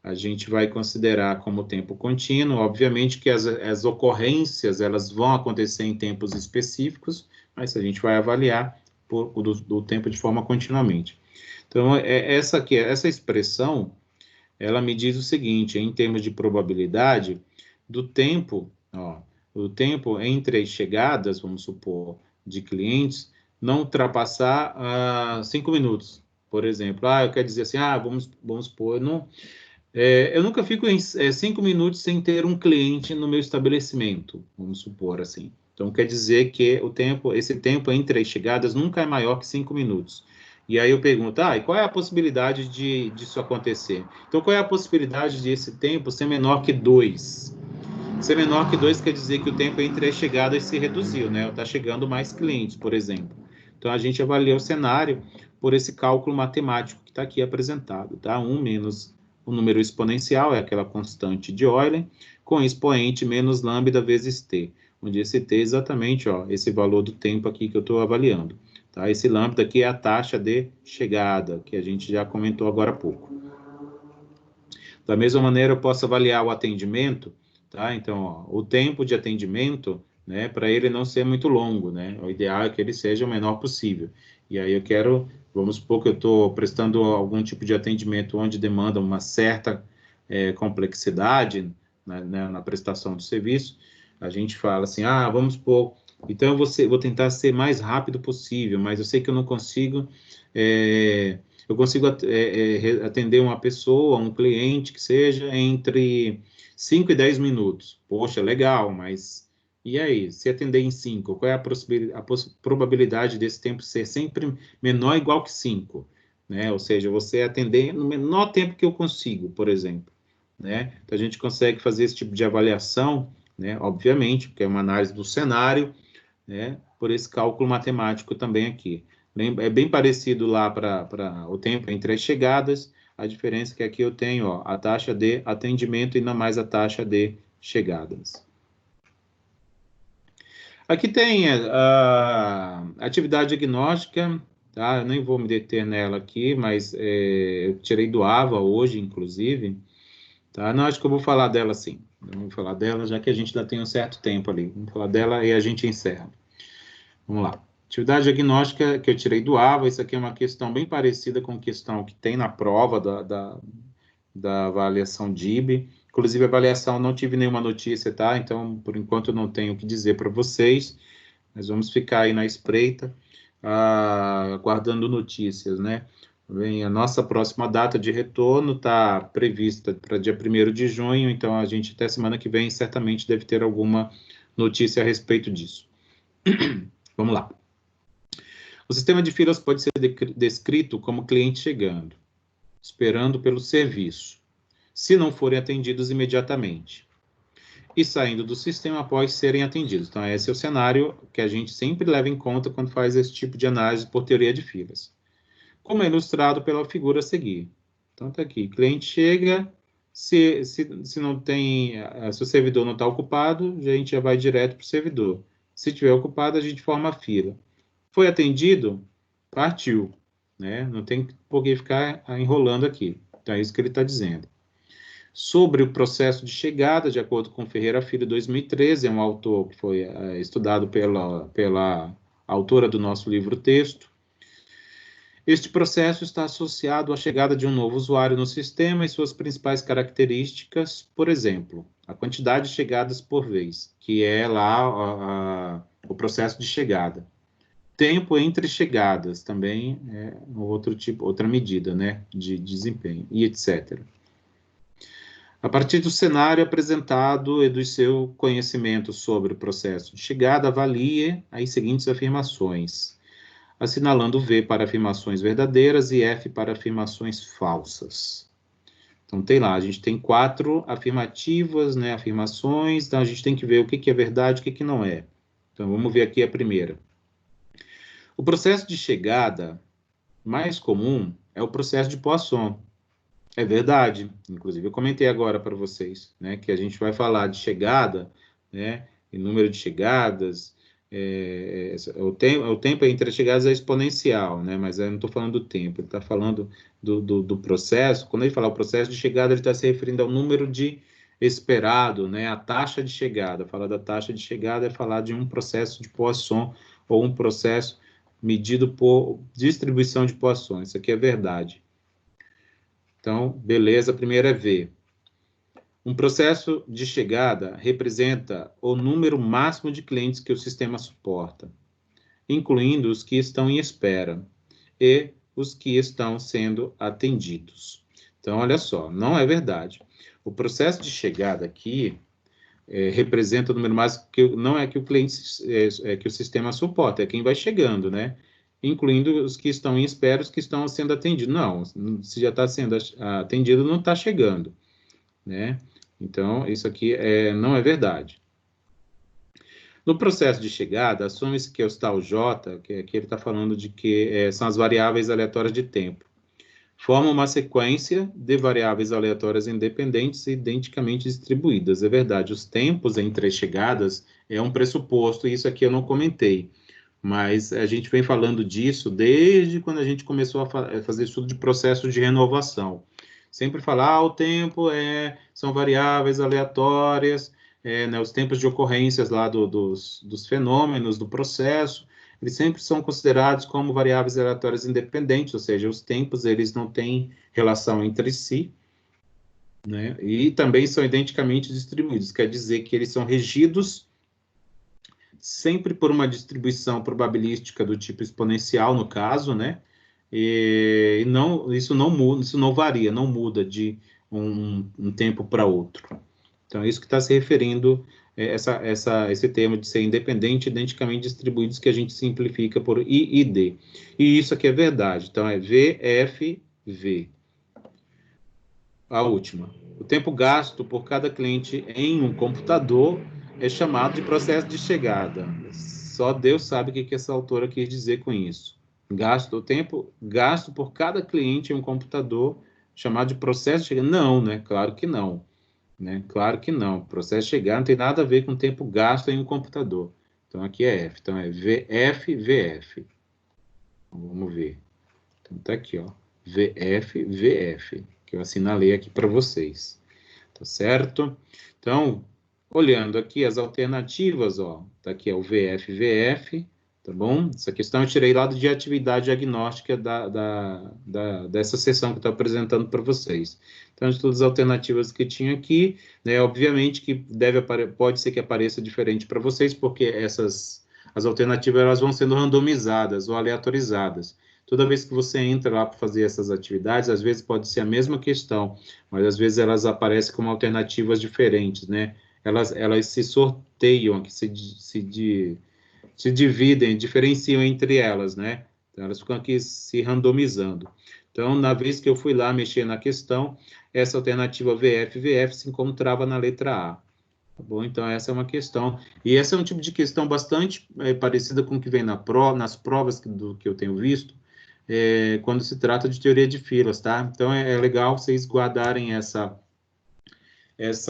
a gente vai considerar como tempo contínuo. Obviamente que as ocorrências, elas vão acontecer em tempos específicos, mas a gente vai avaliar do tempo de forma continuamente. Então, essa expressão, ela me diz o seguinte, em termos de probabilidade, do tempo, o tempo entre as chegadas, vamos supor, de clientes, não ultrapassar 5 minutos, por exemplo. Eu quero dizer assim, vamos supor, eu nunca fico em 5 minutos sem ter um cliente no meu estabelecimento, vamos supor assim. Então, quer dizer que esse tempo entre as chegadas nunca é maior que 5 minutos. E aí eu pergunto, e qual é a possibilidade disso acontecer? Então, qual é a possibilidade desse tempo ser menor que 2? Ser menor que 2 quer dizer que o tempo entre as chegadas se reduziu, né? Está chegando mais clientes, por exemplo. Então, a gente avalia o cenário por esse cálculo matemático que está aqui apresentado, tá? 1 menos o número exponencial, é aquela constante de Euler, com expoente menos lambda vezes t, onde esse t é exatamente, esse valor do tempo aqui que eu estou avaliando. Tá? Esse lambda aqui é a taxa de chegada, que a gente já comentou agora há pouco. Da mesma maneira, eu posso avaliar o atendimento, tá? Então, o tempo de atendimento, né, para ele não ser muito longo, né? O ideal é que ele seja o menor possível. E aí vamos supor que eu estou prestando algum tipo de atendimento onde demanda uma certa complexidade na prestação do serviço, a gente fala assim, vamos supor, então vou tentar ser mais rápido possível, mas eu sei que eu não consigo, eu consigo atender uma pessoa, um cliente que seja entre 5 e 10 minutos. Poxa, legal, mas e aí? Se atender em 5, qual é a probabilidade desse tempo ser sempre menor ou igual que 5? Né? Ou seja, você atender no menor tempo que eu consigo, por exemplo. Né? Então, a gente consegue fazer esse tipo de avaliação, né? Obviamente, porque é uma análise do cenário, né? Por esse cálculo matemático também aqui. É bem parecido lá para o tempo entre as chegadas, a diferença é que aqui eu tenho a taxa de atendimento e não mais a taxa de chegadas. Aqui tem a atividade diagnóstica, tá? Eu nem vou me deter nela aqui, mas eu tirei do AVA hoje, inclusive. Tá? Não, acho que eu vou falar dela sim. Vamos falar dela, já que a gente ainda tem um certo tempo ali. Vamos falar dela e a gente encerra. Vamos lá. Atividade diagnóstica que eu tirei do AVA, isso aqui é uma questão bem parecida com a questão que tem na prova da avaliação DIB. Inclusive, a avaliação não tive nenhuma notícia, tá? Então, por enquanto, eu não tenho o que dizer para vocês. Mas vamos ficar aí na espreita, aguardando notícias, né? Bem, a nossa próxima data de retorno está prevista para dia 1º de junho, então a gente até semana que vem certamente deve ter alguma notícia a respeito disso. Vamos lá. O sistema de filas pode ser descrito como cliente chegando, esperando pelo serviço, se não forem atendidos imediatamente, e saindo do sistema após serem atendidos. Então, esse é o cenário que a gente sempre leva em conta quando faz esse tipo de análise por teoria de filas. Como é ilustrado pela figura a seguir. Então, está aqui, cliente chega, se não tem, se o servidor não está ocupado, a gente já vai direto para o servidor. Se estiver ocupado, a gente forma a fila. Foi atendido? Partiu. Né? Não tem por que ficar enrolando aqui. Então, é isso que ele está dizendo. Sobre o processo de chegada, de acordo com Ferreira Filho, 2013, é um autor que foi estudado pela autora do nosso livro-texto. Este processo está associado à chegada de um novo usuário no sistema e suas principais características, por exemplo, a quantidade de chegadas por vez, que é lá o processo de chegada. Tempo entre chegadas, também é outra medida, né, de desempenho, e etc. A partir do cenário apresentado e do seu conhecimento sobre o processo de chegada, avalie as seguintes afirmações, assinalando V para afirmações verdadeiras e F para afirmações falsas. Então, tem lá, a gente tem 4 afirmativas, né, afirmações, então a gente tem que ver o que é verdade e o que não é. Então, vamos ver aqui a primeira. O processo de chegada mais comum é o processo de Poisson. É verdade, inclusive eu comentei agora para vocês, né, que a gente vai falar de chegada, né, e número de chegadas, o tempo entre as chegadas é exponencial, né, mas eu não estou falando do tempo, ele está falando do processo. Quando ele fala o processo de chegada, ele está se referindo ao número de esperado, né, a taxa de chegada. Falar da taxa de chegada é falar de um processo de Poisson, ou um processo medido por distribuição de Poisson. Isso aqui é verdade. Então, beleza, a primeira é V. Um processo de chegada representa o número máximo de clientes que o sistema suporta, incluindo os que estão em espera e os que estão sendo atendidos. Então, olha só, não é verdade. O processo de chegada aqui representa o número máximo, que não é que o cliente, que o sistema suporta, é quem vai chegando, né? Incluindo os que estão em espera, os que estão sendo atendidos. Não, se já está sendo atendido, não está chegando, né? Então, isso aqui não é verdade. No processo de chegada, assume-se que é o tal J, que ele está falando de que são as variáveis aleatórias de tempo. Forma uma sequência de variáveis aleatórias independentes e identicamente distribuídas. É verdade, os tempos entre as chegadas é um pressuposto, e isso aqui eu não comentei, mas a gente vem falando disso desde quando a gente começou a fazer estudo de processos de renovação. Sempre falar, o tempo são variáveis aleatórias, né, os tempos de ocorrências lá dos fenômenos, do processo, eles sempre são considerados como variáveis aleatórias independentes, ou seja, os tempos eles não têm relação entre si, né, e também são identicamente distribuídos, quer dizer que eles são regidos sempre por uma distribuição probabilística do tipo exponencial, no caso, né, e isso não muda, isso não varia, não muda de um tempo para outro. Então, é isso que está se referindo esse termo de ser independente, identicamente distribuídos, que a gente simplifica por I e D. E isso aqui é verdade. Então, é V, F, V. A última. O tempo gasto por cada cliente em um computador é chamado de processo de chegada. Só Deus sabe o que essa autora quis dizer com isso. O tempo gasto por cada cliente em um computador chamado de processo de chegada. Não, né? Claro que não. Né? Claro que não. O processo de chegada não tem nada a ver com o tempo gasto em um computador. Então, aqui é F. Então, é VF, VF. Então, vamos ver. Então, tá aqui, ó. VF, VF. Que eu assinalei aqui para vocês. Tá certo? Então, olhando aqui as alternativas, ó. Tá aqui, é o VF, VF. Tá bom? Essa questão eu tirei lá de atividade diagnóstica dessa sessão que eu estou apresentando para vocês. Então, de todas as alternativas que tinha aqui, né, obviamente que pode ser que apareça diferente para vocês, porque as alternativas elas vão sendo randomizadas ou aleatorizadas. Toda vez que você entra lá para fazer essas atividades, às vezes pode ser a mesma questão, mas às vezes elas aparecem como alternativas diferentes, né? Elas se sorteiam, que se dividem, diferenciam entre elas, né? Então, elas ficam aqui se randomizando. Então, na vez que eu fui lá mexer na questão, essa alternativa VF se encontrava na letra A. Tá bom? Então, essa é uma questão. E essa é um tipo de questão bastante parecida com o que vem nas provas que eu tenho visto, quando se trata de teoria de filas, tá? Então, é legal vocês guardarem essa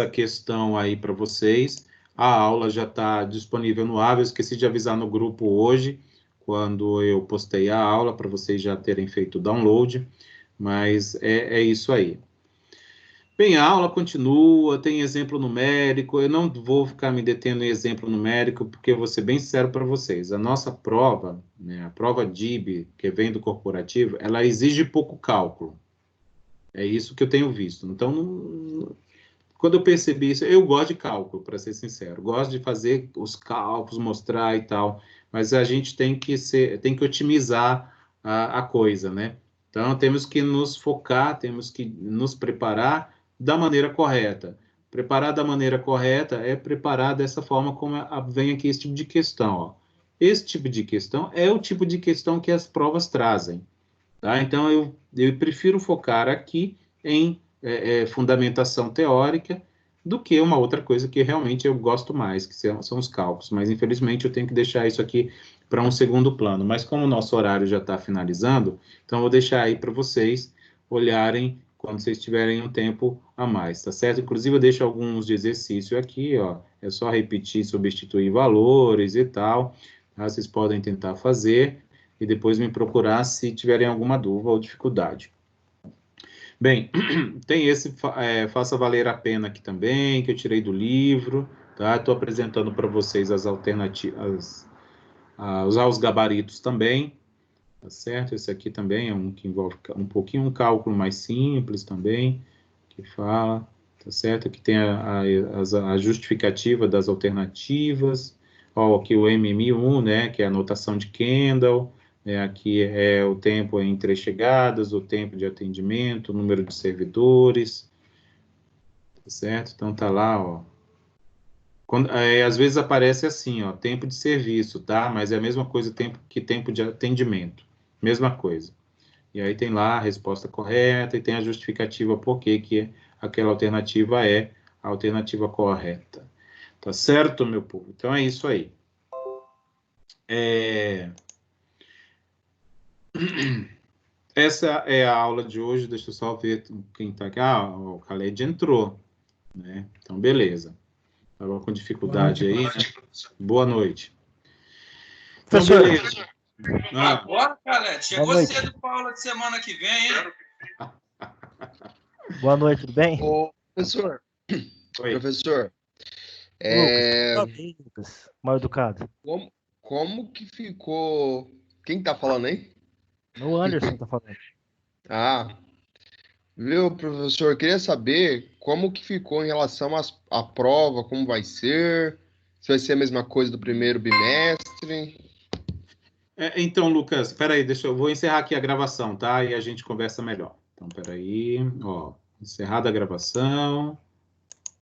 questão aí para vocês. A aula já está disponível no Ava. Eu esqueci de avisar no grupo hoje, quando eu postei a aula, para vocês já terem feito o download, mas é isso aí. Bem, a aula continua, tem exemplo numérico, eu não vou ficar me detendo em exemplo numérico, porque eu vou ser bem sincero para vocês, a nossa prova, né, a prova DIB, que vem do corporativo, ela exige pouco cálculo, é isso que eu tenho visto, então, quando eu percebi isso, eu gosto de cálculo, para ser sincero, gosto de fazer os cálculos, mostrar e tal, mas a gente tem que otimizar a coisa, né? Então, temos que nos focar, temos que nos preparar da maneira correta. Preparar da maneira correta é preparar dessa forma como vem aqui esse tipo de questão, ó. Esse tipo de questão é o tipo de questão que as provas trazem, tá? Então, eu prefiro focar aqui em fundamentação teórica do que uma outra coisa que realmente eu gosto mais, que são os cálculos. Mas, infelizmente, eu tenho que deixar isso aqui para um segundo plano. Mas, como o nosso horário já está finalizando, então eu vou deixar aí para vocês olharem quando vocês tiverem um tempo a mais, tá certo? Inclusive, eu deixo alguns de exercício aqui, ó. É só repetir, substituir valores e tal. Tá? Vocês podem tentar fazer e depois me procurar se tiverem alguma dúvida ou dificuldade. Bem, tem esse Faça Valer a Pena aqui também, que eu tirei do livro, tá? Estou apresentando para vocês as alternativas, usar os gabaritos também, tá certo? Esse aqui também é um que envolve um pouquinho um cálculo mais simples também, que fala, tá certo? Aqui tem a justificativa das alternativas, ó, aqui o MMI1, né, que é a notação de Kendall, aqui é o tempo entre as chegadas, o tempo de atendimento, o número de servidores, tá certo? Então tá lá, ó. Às vezes aparece assim, ó, tempo de serviço, tá? Mas é a mesma coisa que tempo de atendimento, mesma coisa. E aí tem lá a resposta correta e tem a justificativa por que aquela alternativa é a alternativa correta. Tá certo, meu povo? Então é isso aí. Essa é a aula de hoje. Deixa eu só ver quem está aqui. Ah, o Khaled entrou, né? Então, beleza. Estava com dificuldade aí, né? Boa noite. Então, Professor. beleza. Agora, Calete, chegou Boa noite. cedo para a aula de semana que vem, hein? Boa noite, tudo bem? Ô, professor. Oi. Professor. Lucas, mal educado. Como que ficou... Quem tá falando aí? O Anderson tá falando. Ah, viu, professor? Queria saber como que ficou em relação à prova, como vai ser, se vai ser a mesma coisa do primeiro bimestre. Então, Lucas, espera aí, eu vou encerrar aqui a gravação, tá? E a gente conversa melhor. Então, espera aí, ó, encerrada a gravação.